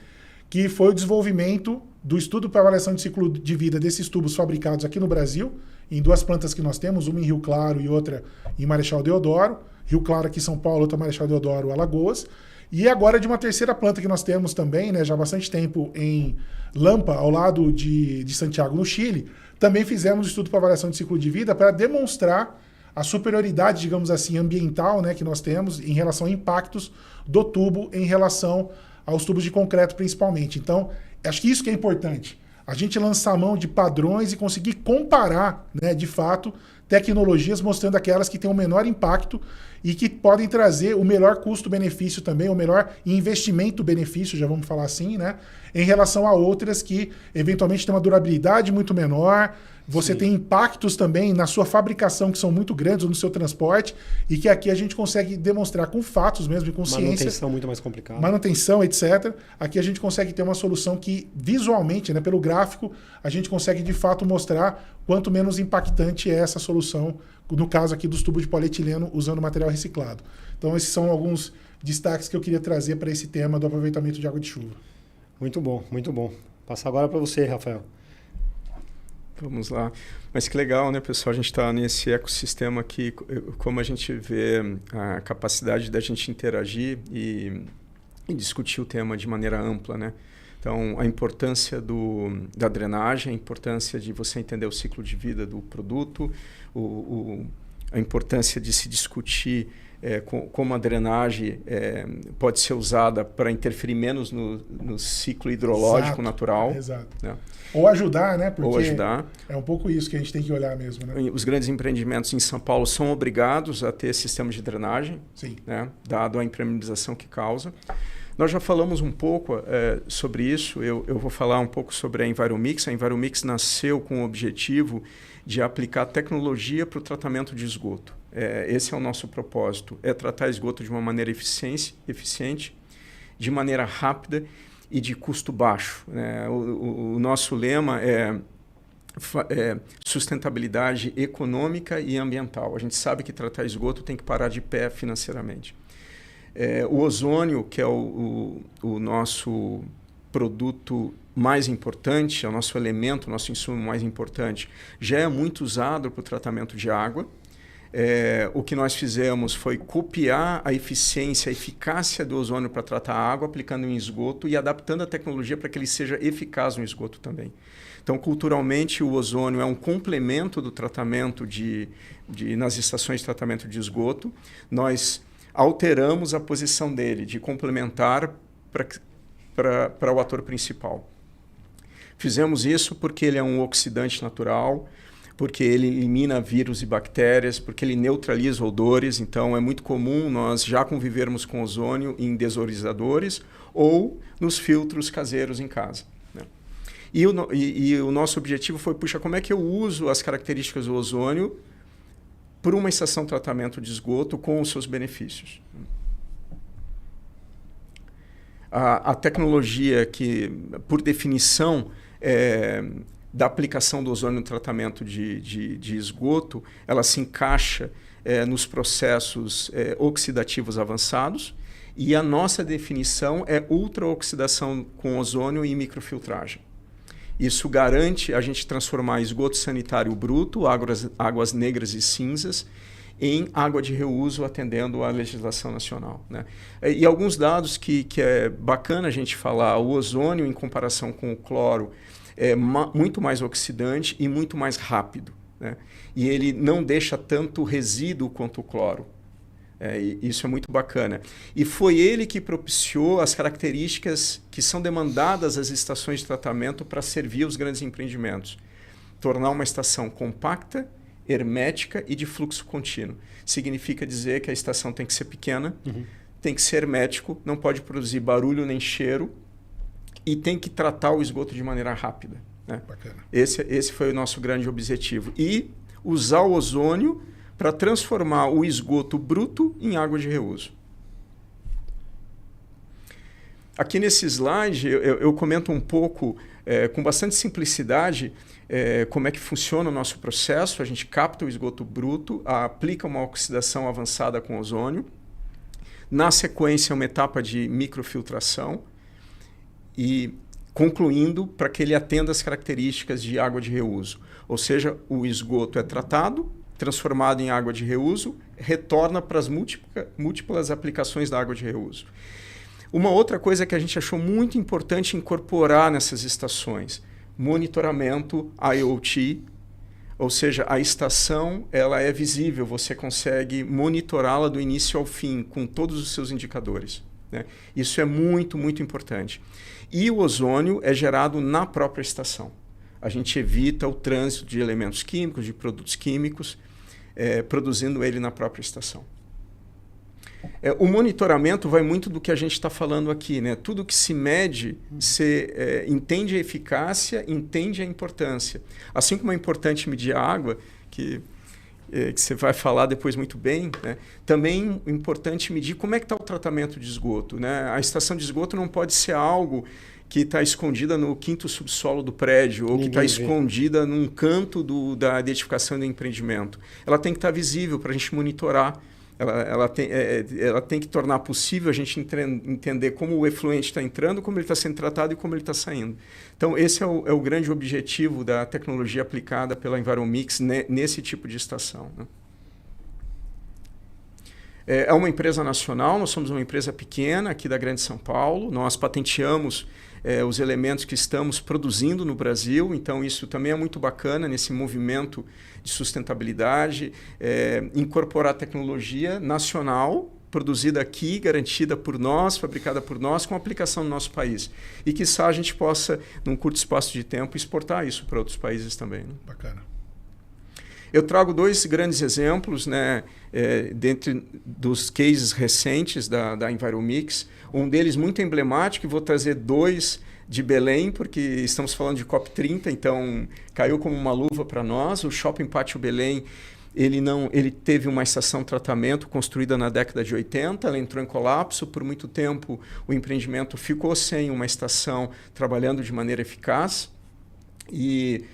que foi o desenvolvimento do estudo para avaliação de ciclo de vida desses tubos fabricados aqui no Brasil, em 2 plantas que nós temos, uma em Rio Claro e outra em Marechal Deodoro. Rio Claro aqui em São Paulo, outra Marechal Deodoro, Alagoas. E agora de uma terceira planta que nós temos também, né, já há bastante tempo, em Lampa, ao lado de Santiago, no Chile, também fizemos um estudo para avaliação de ciclo de vida para demonstrar a superioridade, digamos assim, ambiental, né, que nós temos em relação a impactos do tubo em relação aos tubos de concreto principalmente. Então, acho que isso que é importante. A gente lançar a mão de padrões e conseguir comparar, né, de fato, tecnologias mostrando aquelas que têm o menor impacto e que podem trazer o melhor custo-benefício também, o melhor investimento-benefício, já vamos falar assim, né, em relação a outras que eventualmente têm uma durabilidade muito menor. Você tem impactos também na sua fabricação que são muito grandes, ou no seu transporte, e que aqui a gente consegue demonstrar com fatos mesmo e com ciência. Manutenção muito mais complicada. Manutenção, etc. Aqui a gente consegue ter uma solução que visualmente, né, pelo gráfico, a gente consegue de fato mostrar quanto menos impactante é essa solução, no caso aqui dos tubos de polietileno usando material reciclado. Então esses são alguns destaques que eu queria trazer para esse tema do aproveitamento de água de chuva. Muito bom, muito bom. Passar agora para você, Rafael. Vamos lá. Mas que legal, né, pessoal? A gente está nesse ecossistema aqui, como a gente vê a capacidade da gente interagir e discutir o tema de maneira ampla, né? Então, a importância da drenagem, a importância de você entender o ciclo de vida do produto, a importância de se discutir como a drenagem pode ser usada para interferir menos no ciclo hidrológico natural. Exato. Né? Ou ajudar, né? Porque ou ajudar. É um pouco isso que a gente tem que olhar mesmo, né? Os grandes empreendimentos em São Paulo são obrigados a ter sistemas de drenagem, Sim. Né? Dado a impermeabilização que causa. Nós já falamos um pouco sobre isso. Eu vou falar um pouco sobre a Enviromix. A Enviromix nasceu com o objetivo de aplicar tecnologia para o tratamento de esgoto. Esse é o nosso propósito, tratar esgoto de uma maneira eficiente, de maneira rápida e de custo baixo. Né? O nosso lema é sustentabilidade econômica e ambiental. A gente sabe que tratar esgoto tem que parar de pé financeiramente. O ozônio, que é o nosso produto mais importante, é o nosso elemento, o nosso insumo mais importante, já é muito usado para o tratamento de água. O que nós fizemos foi copiar a eficiência, a eficácia do ozônio para tratar a água, aplicando em esgoto e adaptando a tecnologia para que ele seja eficaz no esgoto também. Então, culturalmente, o ozônio é um complemento do tratamento nas estações de tratamento de esgoto. Nós alteramos a posição dele de complementar para o ator principal. Fizemos isso porque ele é um oxidante natural, porque ele elimina vírus e bactérias, porque ele neutraliza odores. Então, é muito comum nós já convivermos com ozônio em desodorizadores ou nos filtros caseiros em casa. Né? E o nosso objetivo foi, puxa, como é que eu uso as características do ozônio por uma estação de tratamento de esgoto com os seus benefícios? A tecnologia que, por definição, da aplicação do ozônio no tratamento de esgoto, ela se encaixa nos processos oxidativos avançados, e a nossa definição é ultraoxidação com ozônio e microfiltragem. Isso garante a gente transformar esgoto sanitário bruto, águas negras e cinzas, em água de reuso, atendendo à legislação nacional. Né? E alguns dados que é bacana a gente falar: o ozônio, em comparação com o cloro, é muito mais oxidante e muito mais rápido. Né? E ele não deixa tanto resíduo quanto o cloro. Isso é muito bacana. E foi ele que propiciou as características que são demandadas às estações de tratamento para servir os grandes empreendimentos. Tornar uma estação compacta, hermética e de fluxo contínuo. Significa dizer que a estação tem que ser pequena, tem que ser hermético, não pode produzir barulho nem cheiro e tem que tratar o esgoto de maneira rápida. Né? Esse foi o nosso grande objetivo. E usar o ozônio para transformar o esgoto bruto em água de reuso. Aqui nesse slide eu comento um pouco, com bastante simplicidade, como é que funciona o nosso processo. A gente capta o esgoto bruto, aplica uma oxidação avançada com ozônio. Na sequência, uma etapa de microfiltração e concluindo para que ele atenda as características de água de reuso. Ou seja, o esgoto é tratado, transformado em água de reuso, retorna para as múltiplas aplicações da água de reuso. Uma outra coisa que a gente achou muito importante incorporar nessas estações, monitoramento IoT, ou seja, a estação ela é visível, você consegue monitorá-la do início ao fim, com todos os seus indicadores. Né? Isso é muito, muito importante. E o ozônio é gerado na própria estação. A gente evita o trânsito de elementos químicos, de produtos químicos, produzindo ele na própria estação. O monitoramento vai muito do que a gente está falando aqui. Né? Tudo que se mede, você entende a eficácia, entende a importância. Assim como é importante medir a água, que você vai falar depois muito bem, né? Também é importante medir como é que está o tratamento de esgoto. Né? A estação de esgoto não pode ser algo que está escondida no quinto subsolo do prédio ou que está escondida num canto da edificação do empreendimento. Ela tem que estar visível para a gente monitorar. Ela tem que tornar possível a gente entender como o efluente está entrando, como ele está sendo tratado e como ele está saindo. Então, esse é o grande objetivo da tecnologia aplicada pela Enviromix nesse tipo de estação. Né? É uma empresa nacional, nós somos uma empresa pequena aqui da Grande São Paulo, nós patenteamos os elementos que estamos produzindo no Brasil, então isso também é muito bacana nesse movimento de sustentabilidade, incorporar tecnologia nacional, produzida aqui, garantida por nós, fabricada por nós, com aplicação no nosso país. E quiçá a gente possa, num curto espaço de tempo, exportar isso para outros países também. Né? Bacana. Eu trago dois grandes exemplos, né, dentro dos cases recentes da Enviromix. Um deles muito emblemático, e vou trazer dois de Belém, porque estamos falando de COP30, então caiu como uma luva para nós. O Shopping Pátio Belém, ele teve uma estação de tratamento construída na década de 80, ela entrou em colapso. Por muito tempo, o empreendimento ficou sem uma estação trabalhando de maneira eficaz. E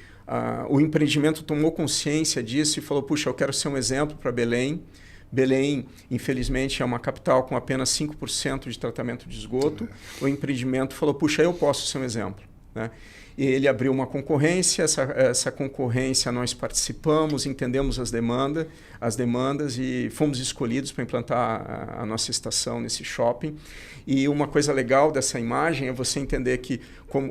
o empreendimento tomou consciência disso e falou, puxa, eu quero ser um exemplo para Belém. Belém, infelizmente, é uma capital com apenas 5% de tratamento de esgoto. O empreendimento falou, puxa, eu posso ser um exemplo. Né? E ele abriu uma concorrência, essa concorrência nós participamos, entendemos as demandas e fomos escolhidos para implantar a nossa estação nesse shopping. E uma coisa legal dessa imagem é você entender que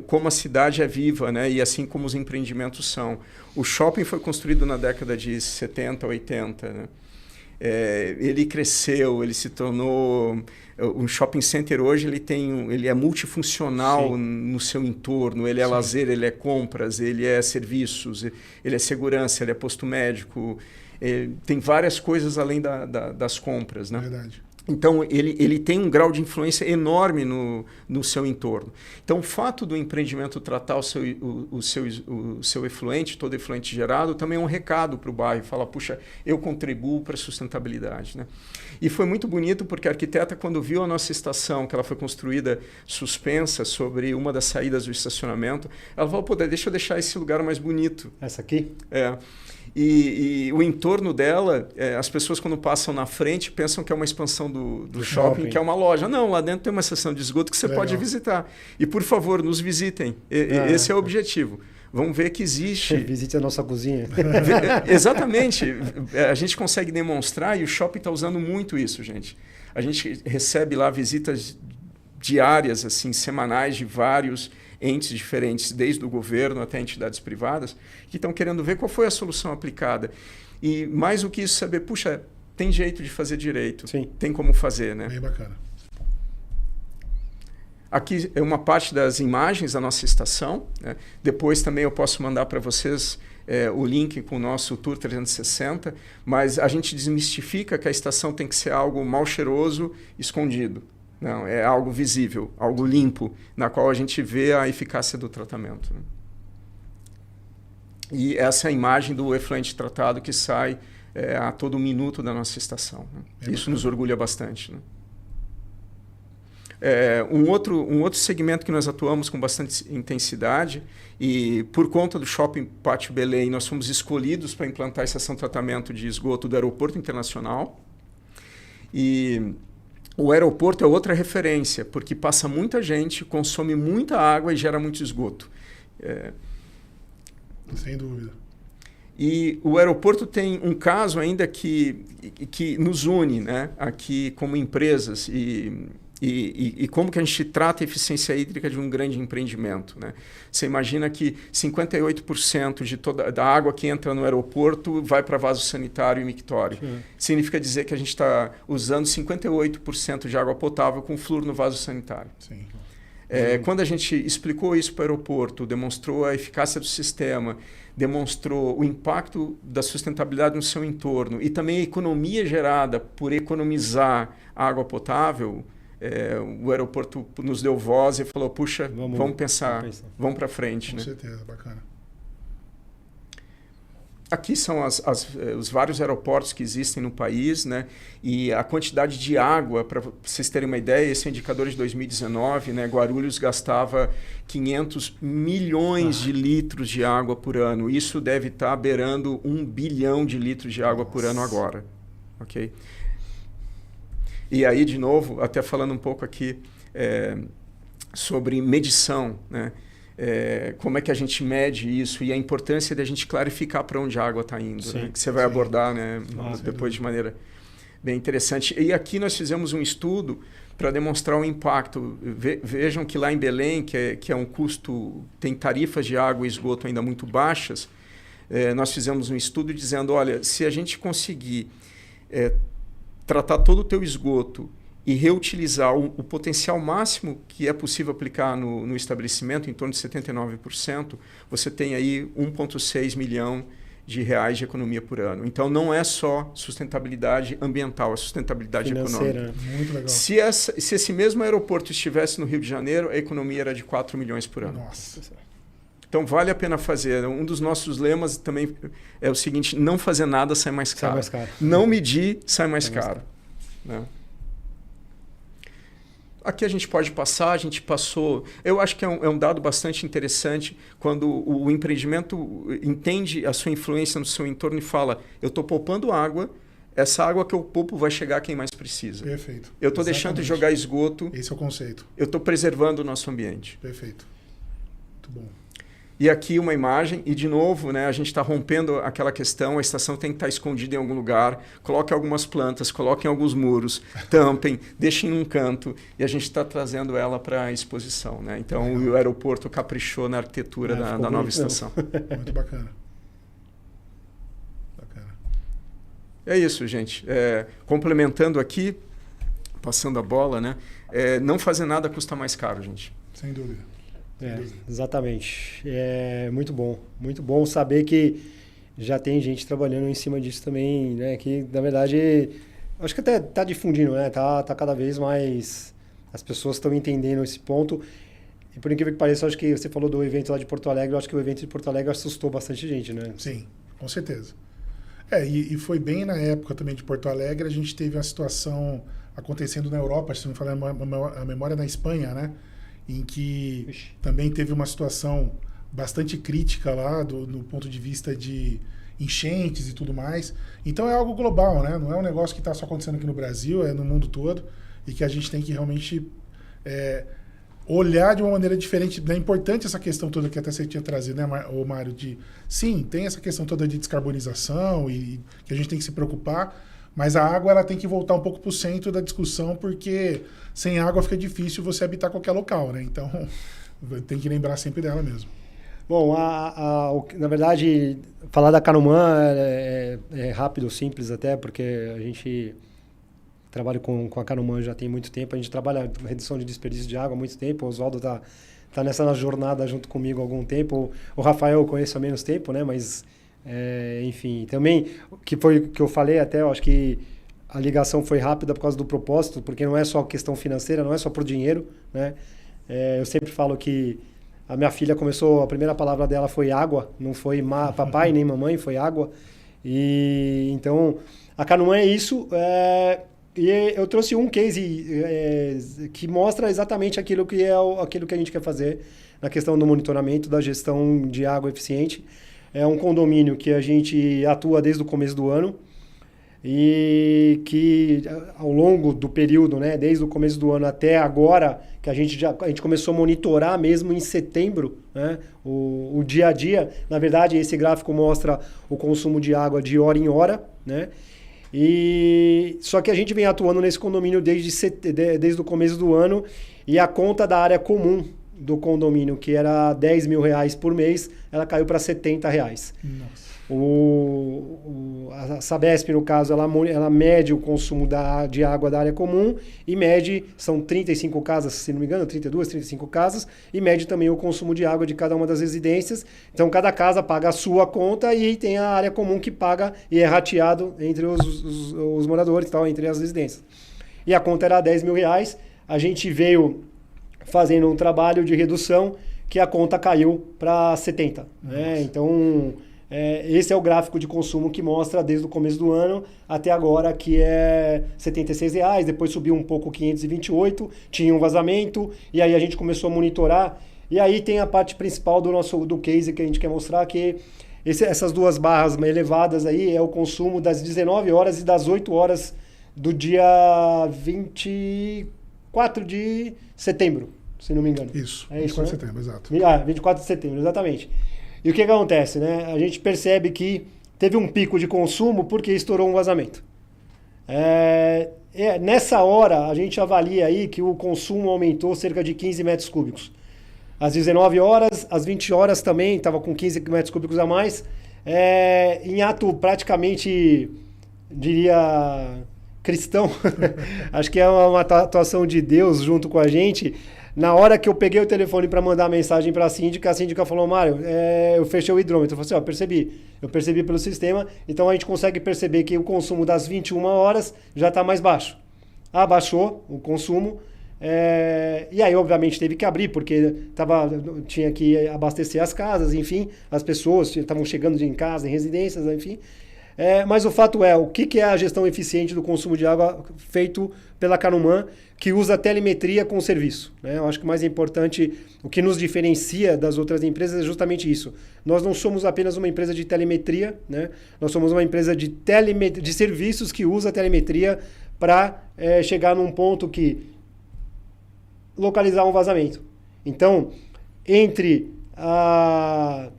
como a cidade é viva, né? E assim como os empreendimentos são. O shopping foi construído na década de 70, 80, né? Ele cresceu, ele se tornou um shopping center. Hoje ele é multifuncional. Sim. No seu entorno, ele é Sim. lazer, ele é compras, ele é serviços, ele é segurança, ele é posto médico, tem várias coisas além das compras, né? Verdade. Então, ele tem um grau de influência enorme no seu entorno. Então, o fato do empreendimento tratar o seu efluente, todo efluente gerado, também é um recado para o bairro. Fala, puxa, eu contribuo para a sustentabilidade. Né? E foi muito bonito porque a arquiteta, quando viu a nossa estação, que ela foi construída suspensa sobre uma das saídas do estacionamento, ela falou, pô, deixa eu deixar esse lugar mais bonito. Essa aqui? E o entorno dela, as pessoas quando passam na frente pensam que é uma expansão do shopping, que é uma loja. Não, lá dentro tem uma seção de esgoto que você Legal. Pode visitar. E, por favor, nos visitem. Esse é o objetivo. Vamos ver que existe... Visite a nossa cozinha. Exatamente. A gente consegue demonstrar e o shopping está usando muito isso, gente. A gente recebe lá visitas diárias, assim, semanais de vários entes diferentes, desde o governo até entidades privadas, que estão querendo ver qual foi a solução aplicada. E mais do que isso, saber, puxa, tem jeito de fazer direito. Sim. Tem como fazer, né? Bem bacana. Aqui é uma parte das imagens da nossa estação, né? Depois também eu posso mandar para vocês o link com o nosso Tour 360, mas a gente desmistifica que a estação tem que ser algo mal cheiroso, escondido. Não, é algo visível, algo limpo, na qual a gente vê a eficácia do tratamento, né? E essa é a imagem do efluente tratado que sai a todo minuto da nossa estação, né? Isso nos orgulha bastante, né? Um outro segmento que nós atuamos com bastante intensidade, e por conta do Shopping Pátio Belém, nós fomos escolhidos para implantar a estação de tratamento de esgoto do Aeroporto Internacional. E o aeroporto é outra referência, porque passa muita gente, consome muita água e gera muito esgoto. Sem dúvida. E o aeroporto tem um caso ainda que nos une, né, aqui como empresas e como que a gente trata a eficiência hídrica de um grande empreendimento, né? Você imagina que 58% de da água que entra no aeroporto vai para vaso sanitário e mictório. Sim. Significa dizer que a gente está usando 58% de água potável com flúor no vaso sanitário. Sim. Quando a gente explicou isso para o aeroporto, demonstrou a eficácia do sistema, demonstrou o impacto da sustentabilidade no seu entorno e também a economia gerada por economizar água potável, o aeroporto nos deu voz e falou, puxa, vamos pensar, vamos para frente. Com né? certeza, bacana. Aqui são os vários aeroportos que existem no país, né? E a quantidade de água, para vocês terem uma ideia, esse é indicador de 2019, né? Guarulhos gastava 500 milhões de litros de água por ano. Isso deve estar beirando 1 bilhão de litros de água por ano agora. Okay? E aí, de novo, até falando um pouco aqui sobre medição, né? Como é que a gente mede isso e a importância de a gente clarificar para onde a água está indo, sim, né? Que você vai abordar, né? Depois de maneira bem interessante. E aqui nós fizemos um estudo para demonstrar o impacto. Vejam que lá em Belém, que é um custo, tem tarifas de água e esgoto ainda muito baixas, nós fizemos um estudo dizendo, olha, se a gente conseguir tratar todo o teu esgoto e reutilizar o potencial máximo que é possível aplicar no estabelecimento, em torno de 79%, você tem aí 1,6 milhão de reais de economia por ano. Então, não é só sustentabilidade ambiental, é sustentabilidade financeira. Econômica. Muito legal. Se esse mesmo aeroporto estivesse no Rio de Janeiro, a economia era de 4 milhões por ano. Nossa. Então, vale a pena fazer. Um dos nossos lemas também é o seguinte, não fazer nada sai mais caro. Sai mais caro. Não medir sai mais caro. Né? Aqui a gente pode passar, a gente passou... Eu acho que é um dado bastante interessante quando o empreendimento entende a sua influência no seu entorno e fala, eu estou poupando água, essa água que eu poupo vai chegar a quem mais precisa. Perfeito. Eu estou deixando de jogar esgoto. Esse é o conceito. Eu estou preservando o nosso ambiente. Perfeito. Muito bom. E aqui uma imagem, e de novo, né, a gente está rompendo aquela questão, a estação tem que estar escondida em algum lugar, coloquem algumas plantas, coloquem alguns muros, tampem, deixem num canto, e a gente está trazendo ela para a exposição. Né? Então o aeroporto caprichou na arquitetura da nova estação. Muito bacana. Bacana. É isso, gente. Complementando aqui, passando a bola, né? Não fazer nada custa mais caro, gente. Sem dúvida. Exatamente. É muito bom saber que já tem gente trabalhando em cima disso também, né? Que na verdade acho que até está difundindo, né? Tá cada vez mais, as pessoas estão entendendo esse ponto. E por incrível que pareça, acho que você falou do evento lá de Porto Alegre, eu acho que o evento de Porto Alegre assustou bastante gente, né? Sim, com certeza. E foi bem na época também de Porto Alegre, a gente teve uma situação acontecendo na Europa, se não me falar a memória, na Espanha, né? Em que também teve uma situação bastante crítica lá no ponto de vista de enchentes e tudo mais. Então é algo global, né? Não é um negócio que está só acontecendo aqui no Brasil, é no mundo todo, e que a gente tem que realmente olhar de uma maneira diferente. É importante essa questão toda que até você tinha trazido, né, Mário? Sim, tem essa questão toda de descarbonização e que a gente tem que se preocupar, mas a água ela tem que voltar um pouco para o centro da discussão, porque sem água fica difícil você habitar qualquer local, né? Então, tem que lembrar sempre dela mesmo. Bom, na verdade, falar da Canuman é rápido, simples até, porque a gente trabalha com a Canuman já tem muito tempo. A gente trabalha com redução de desperdício de água há muito tempo. O Oswaldo tá nessa jornada junto comigo há algum tempo. O Rafael eu conheço há menos tempo, né? Mas, enfim, também, que foi o que eu falei até, eu acho que a ligação foi rápida por causa do propósito, porque não é só questão financeira, não é só por dinheiro, né? Eu sempre falo que a minha filha começou, a primeira palavra dela foi água, não foi papai nem mamãe, foi água. E então, a Canuman é isso. E eu trouxe um case que mostra exatamente aquilo que aquilo que a gente quer fazer na questão do monitoramento, da gestão de água eficiente. É um condomínio que a gente atua desde o começo do ano e que ao longo do período, né, desde o começo do ano até agora, que a gente começou a monitorar mesmo em setembro, né, o dia a dia. Na verdade, esse gráfico mostra o consumo de água de hora em hora, né? Só que a gente vem atuando nesse condomínio desde o começo do ano, e a conta da área comum do condomínio, que era R$10 mil por mês, ela caiu para R$70. Nossa. A Sabesp, no caso, ela mede o consumo de água da área comum e mede, são 35 casas, se não me engano, 32, 35 casas, e mede também o consumo de água de cada uma das residências. Então, cada casa paga a sua conta e tem a área comum que paga e é rateado entre os moradores, tal, entre as residências. E a conta era R$10 mil. A gente veio fazendo um trabalho de redução que a conta caiu para 70. Né? Então, esse é o gráfico de consumo que mostra desde o começo do ano até agora, que é R$76, depois subiu um pouco 528, tinha um vazamento, e aí a gente começou a monitorar. E aí tem a parte principal do case que a gente quer mostrar, que essas duas barras elevadas aí é o consumo das 19 horas e das 8 horas do dia 24 de setembro, se não me engano. Isso, é 24 isso, né? de setembro, exato. 24 de setembro, exatamente. E o que acontece, né? A gente percebe que teve um pico de consumo porque estourou um vazamento. Nessa hora, a gente avalia aí que o consumo aumentou cerca de 15 metros cúbicos. Às 19 horas, às 20 horas também, estava com 15 metros cúbicos a mais. Em ato praticamente, diria, cristão, acho que é uma atuação de Deus junto com a gente. Na hora que eu peguei o telefone para mandar mensagem para a síndica falou: Mário, eu fechei o hidrômetro. Eu falei assim: eu percebi pelo sistema, então a gente consegue perceber que o consumo das 21 horas já está mais baixo. Abaixou o consumo, e aí obviamente teve que abrir, porque tinha que abastecer as casas, enfim, as pessoas estavam chegando em casa, em residências, enfim. Mas o fato o que é a gestão eficiente do consumo de água feito pela Canuman, que usa telemetria com serviço, né? Eu acho que o mais importante, o que nos diferencia das outras empresas é justamente isso. Nós não somos apenas uma empresa de telemetria, né? Nós somos uma empresa de serviços que usa telemetria para chegar num ponto que localizar um vazamento. Então, entre a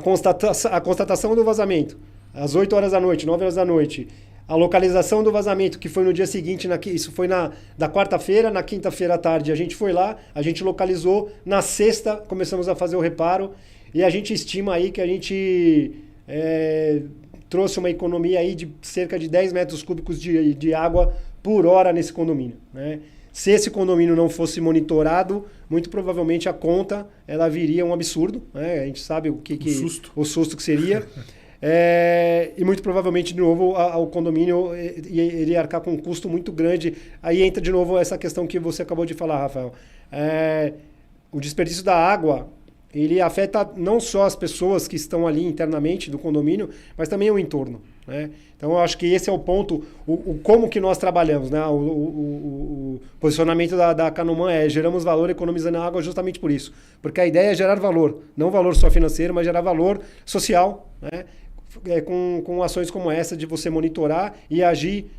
constatação do vazamento, às 8 horas da noite, 9 horas da noite, a localização do vazamento, que foi no dia seguinte, isso foi da quarta-feira, na quinta-feira à tarde, a gente foi lá, a gente localizou, na sexta começamos a fazer o reparo, e a gente estima aí que a gente trouxe uma economia aí de cerca de 10 metros cúbicos de água por hora nesse condomínio, né? Se esse condomínio não fosse monitorado, muito provavelmente a conta ela viria um absurdo, né? A gente sabe o susto que seria. E muito provavelmente, de novo, o condomínio iria arcar com um custo muito grande. Aí entra de novo essa questão que você acabou de falar, Rafael. O desperdício da água, ele afeta não só as pessoas que estão ali internamente do condomínio, mas também o entorno, né? Então, eu acho que esse é o ponto, como que nós trabalhamos, né? O posicionamento da Canuman geramos valor economizando a água justamente por isso. Porque a ideia é gerar valor, não valor só financeiro, mas gerar valor social, né? Com ações como essa de você monitorar e agir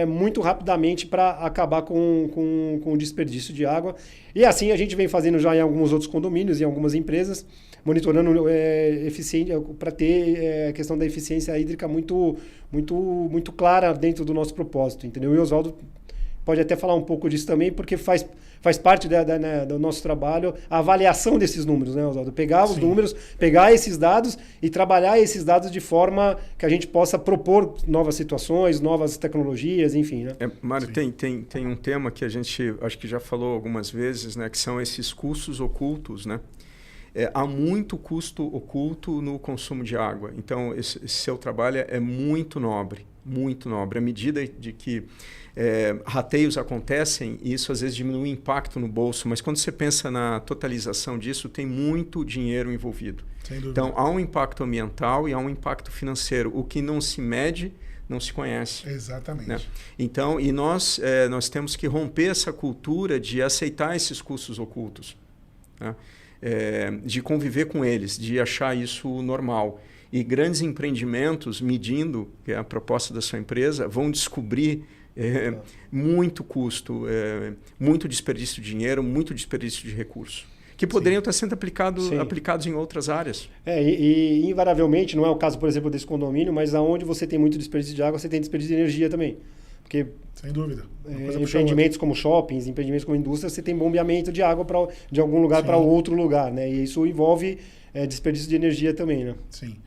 muito rapidamente para acabar com o desperdício de água. E assim a gente vem fazendo já em alguns outros condomínios, em algumas empresas, monitorando eficiente para ter a questão da eficiência hídrica muito, muito, muito clara dentro do nosso propósito, entendeu? E o Oswaldo pode até falar um pouco disso também, porque faz parte né, do nosso trabalho a avaliação desses números, né, Oswaldo? Pegar os números, pegar esses dados e trabalhar esses dados de forma que a gente possa propor novas situações, novas tecnologias, enfim. Né? Mário, tem um tema que a gente acho que já falou algumas vezes, né, que são esses custos ocultos, né? Há muito custo oculto no consumo de água. Então, esse seu trabalho é muito nobre, muito nobre. À medida de que rateios acontecem, isso às vezes diminui o impacto no bolso, mas quando você pensa na totalização disso, tem muito dinheiro envolvido. Sem dúvida. Então, há um impacto ambiental e há um impacto financeiro. O que não se mede, não se conhece. Exatamente. Né? Então, e nós temos que romper essa cultura de aceitar esses custos ocultos, né? De conviver com eles, de achar isso normal. E grandes empreendimentos, medindo, que é a proposta da sua empresa, vão descobrir muito custo, muito desperdício de dinheiro, muito desperdício de recursos, que poderiam estar sendo aplicados em outras áreas. E invariavelmente, não é o caso, por exemplo, desse condomínio, mas aonde você tem muito desperdício de água, você tem desperdício de energia também. Porque sem dúvida. Empreendimentos como shoppings, empreendimentos como indústria, você tem bombeamento de água de algum lugar para outro lugar, né? E isso envolve desperdício de energia também, né? Sim.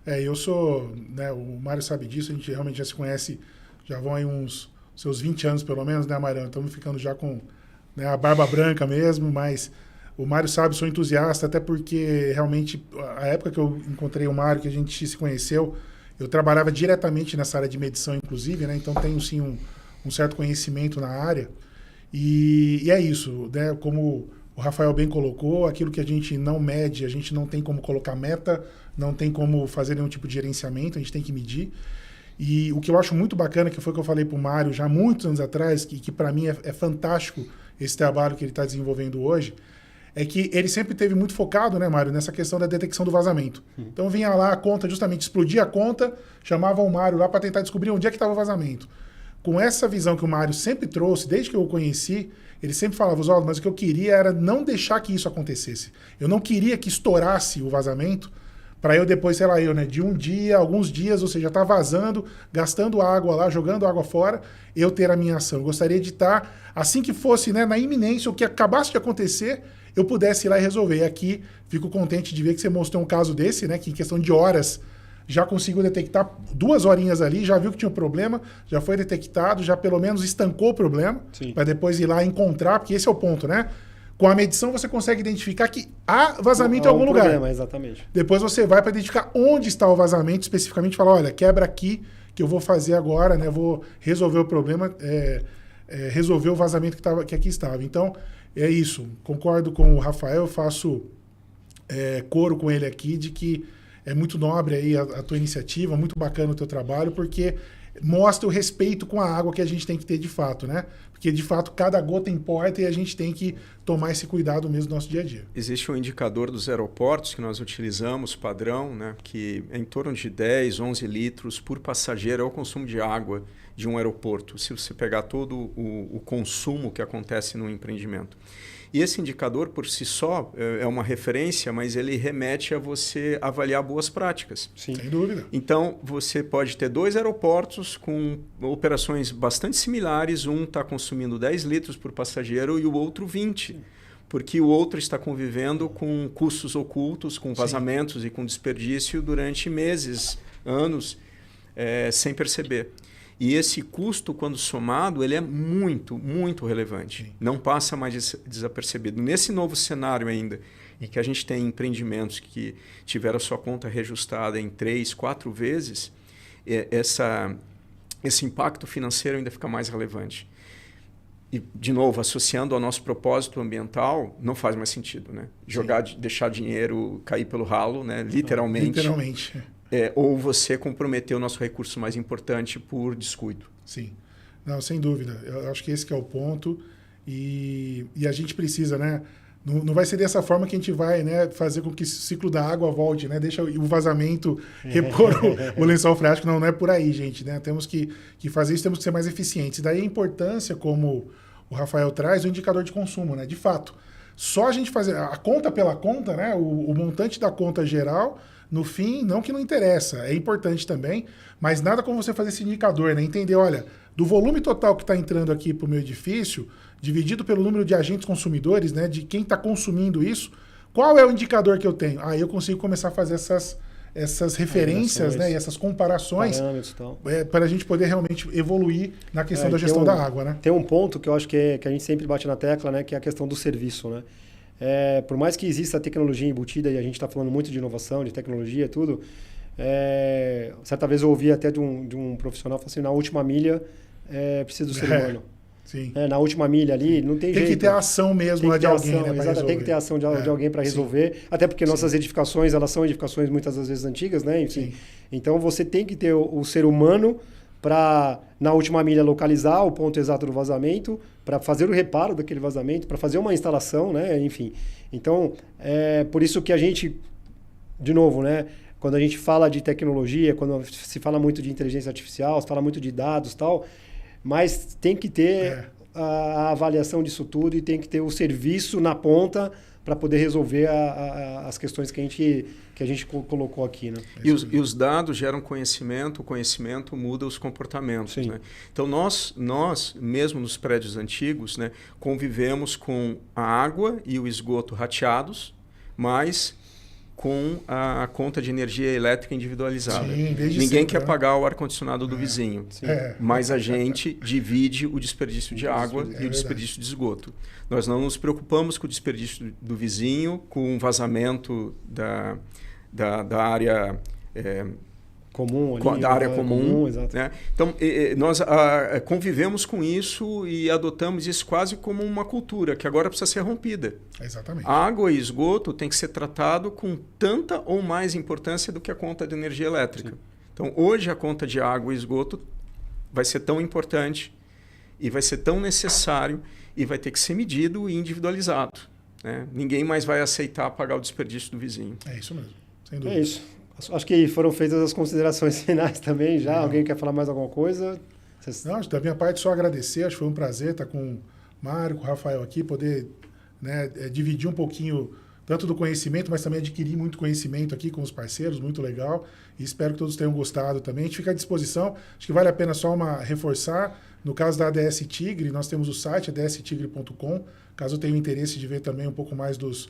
Eu sou, né, o Mário sabe disso, a gente realmente já se conhece, já vão aí uns seus 20 anos pelo menos, né, Mário? Estamos ficando já com, né, a barba branca mesmo, mas o Mário sabe, sou entusiasta, até porque realmente a época que eu encontrei o Mário, que a gente se conheceu, eu trabalhava diretamente nessa área de medição, inclusive, né? Então tenho sim um certo conhecimento na área. E é isso, né? Como o Rafael bem colocou, aquilo que a gente não mede, a gente não tem como colocar meta, não tem como fazer nenhum tipo de gerenciamento, a gente tem que medir. E o que eu acho muito bacana, que foi o que eu falei para o Mário já há muitos anos atrás, que para mim é fantástico esse trabalho que ele está desenvolvendo hoje, é que ele sempre teve muito focado, né, Mário, nessa questão da detecção do vazamento. Então vinha lá a conta, justamente explodia a conta, chamava o Mário lá para tentar descobrir onde é que estava o vazamento. Com essa visão que o Mário sempre trouxe, desde que eu o conheci, ele sempre falava, Oswaldo, mas o que eu queria era não deixar que isso acontecesse. Eu não queria que estourasse o vazamento para eu depois, sei lá, de um dia, alguns dias, ou seja, tá vazando, gastando água lá, jogando água fora, eu ter a minha ação. Eu gostaria de estar, assim que fosse, né, na iminência, o que acabasse de acontecer, eu pudesse ir lá e resolver. E aqui, fico contente de ver que você mostrou um caso desse, né, que em questão de horas já conseguiu detectar 2 horinhas ali, já viu que tinha um problema, já foi detectado, já pelo menos estancou o problema, para depois ir lá e encontrar, porque esse é o ponto, né? Com a medição você consegue identificar que há vazamento em algum lugar. Problema, exatamente. Depois você vai para identificar onde está o vazamento, especificamente fala, olha, quebra aqui que eu vou fazer agora, né? Vou resolver o problema, resolver o vazamento que aqui estava. Então, é isso. Concordo com o Rafael, faço coro com ele aqui de que é muito nobre aí a tua iniciativa, muito bacana o teu trabalho, porque mostra o respeito com a água que a gente tem que ter de fato, né? Porque, de fato, cada gota importa e a gente tem que tomar esse cuidado mesmo no nosso dia a dia. Existe um indicador dos aeroportos que nós utilizamos, padrão, né? Que é em torno de 10, 11 litros por passageiro é o consumo de água de um aeroporto, se você pegar todo o consumo que acontece no empreendimento. E esse indicador, por si só, é uma referência, mas ele remete a você avaliar boas práticas. Sim. Sem dúvida. Então, você pode ter 2 aeroportos com operações bastante similares. Um está consumindo 10 litros por passageiro e o outro 20. Porque o outro está convivendo com custos ocultos, com vazamentos e com desperdício durante meses, anos, sem perceber. E esse custo, quando somado, ele é muito, muito relevante. Sim. Não passa mais desapercebido. Nesse novo cenário ainda, em que a gente tem empreendimentos que tiveram a sua conta reajustada em 3, 4 vezes, esse impacto financeiro ainda fica mais relevante. E, de novo, associando ao nosso propósito ambiental, não faz mais sentido, né? Deixar dinheiro cair pelo ralo, né? Literalmente. Literalmente. Ou você comprometer o nosso recurso mais importante por descuido. Sim. Não, sem dúvida. Eu acho que esse que é o ponto. E a gente precisa, né? Não vai ser dessa forma que a gente vai, né, fazer com que o ciclo da água volte, né? Deixa o vazamento repor o lençol freático. Não é por aí, gente, né? Temos que fazer isso, temos que ser mais eficientes. Daí a importância, como o Rafael traz, o indicador de consumo, né? De fato, só a gente fazer a conta pela conta, né? O montante da conta geral no fim, não que não interessa, é importante também, mas nada como você fazer esse indicador, né? Entender, olha, do volume total que está entrando aqui para o meu edifício, dividido pelo número de agentes consumidores, né? De quem está consumindo isso, qual é o indicador que eu tenho? Aí eu consigo começar a fazer essas referências, né, e essas comparações para a gente poder realmente evoluir na questão da gestão da água. Né? Tem um ponto que eu acho que a gente sempre bate na tecla, né, que é a questão do serviço. Né? Por mais que exista a tecnologia embutida, e a gente está falando muito de inovação, de tecnologia e tudo, certa vez eu ouvi até de um profissional falando assim, na última milha precisa do ser humano. Sim. Na última milha ali, não tem jeito. Tem que ter ação mesmo lá de alguém, né, exato, tem que ter ação de alguém para resolver. Até porque nossas edificações, elas são edificações muitas das vezes antigas, né? Enfim. Então, você tem que ter o ser humano para, na última milha, localizar o ponto exato do vazamento, para fazer o reparo daquele vazamento, para fazer uma instalação, né? Enfim. Então, por isso que a gente, de novo, né? Quando a gente fala de tecnologia, quando se fala muito de inteligência artificial, se fala muito de dados e tal... Mas tem que ter a avaliação disso tudo e tem que ter o serviço na ponta para poder resolver as questões que a gente colocou aqui. Né? E os dados geram conhecimento, o conhecimento muda os comportamentos. Né? Então, nós, mesmo nos prédios antigos, né, convivemos com a água e o esgoto rateados, mas com a conta de energia elétrica individualizada. Ninguém quer pagar o ar-condicionado do vizinho, mas a gente divide o desperdício de água e o desperdício de esgoto. Nós não nos preocupamos com o desperdício do vizinho, com o vazamento da área... comum ali, da área comum, exato. Né? Então, nós convivemos com isso e adotamos isso quase como uma cultura que agora precisa ser rompida. Exatamente. Água e esgoto tem que ser tratado com tanta ou mais importância do que a conta de energia elétrica. Sim. Então, hoje a conta de água e esgoto vai ser tão importante e vai ser tão necessário e vai ter que ser medido e individualizado. Né? Ninguém mais vai aceitar pagar o desperdício do vizinho. É isso mesmo, sem dúvida. É isso. Acho que foram feitas as considerações finais também já. Alguém quer falar mais alguma coisa? Não, da minha parte, só agradecer. Acho que foi um prazer estar com o Mário, com o Rafael aqui, poder, né, dividir um pouquinho tanto do conhecimento, mas também adquirir muito conhecimento aqui com os parceiros, muito legal. E espero que todos tenham gostado também. A gente fica à disposição. Acho que vale a pena só reforçar. No caso da ADS Tigre, nós temos o site adstigre.com. Caso tenham interesse de ver também um pouco mais dos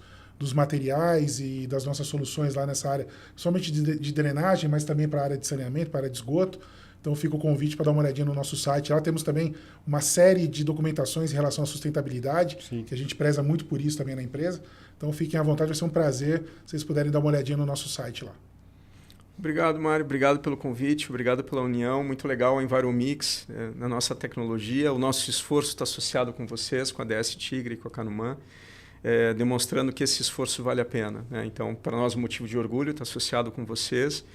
materiais e das nossas soluções lá nessa área, somente de drenagem, mas também para a área de saneamento, para a área de esgoto. Então fica o convite para dar uma olhadinha no nosso site. Lá temos também uma série de documentações em relação à sustentabilidade, que a gente preza muito por isso também na empresa. Então fiquem à vontade, vai ser um prazer se vocês puderem dar uma olhadinha no nosso site lá. Obrigado, Mário. Obrigado pelo convite, obrigado pela união. Muito legal a Enviromix na nossa tecnologia. O nosso esforço está associado com vocês, com a ADS Tigre e com a Canumã. Demonstrando que esse esforço vale a pena. Né? Então, para nós, um motivo de orgulho estar associado com vocês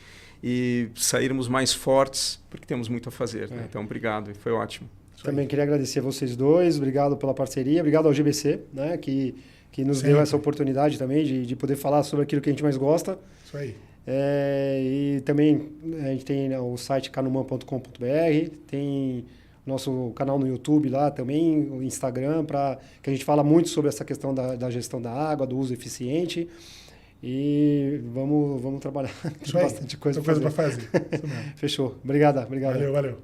e sairmos mais fortes, porque temos muito a fazer. Né? Então, obrigado, foi ótimo. Também queria agradecer a vocês dois, obrigado pela parceria, obrigado ao GBC, né? que nos deu essa oportunidade também de poder falar sobre aquilo que a gente mais gosta. Isso aí. E também a gente tem o site canuman.com.br, tem nosso canal no YouTube lá também, o Instagram, que a gente fala muito sobre essa questão da gestão da água, do uso eficiente. E vamos trabalhar. Tem bastante coisa para fazer. Isso mesmo. Fechou. Obrigado. Valeu.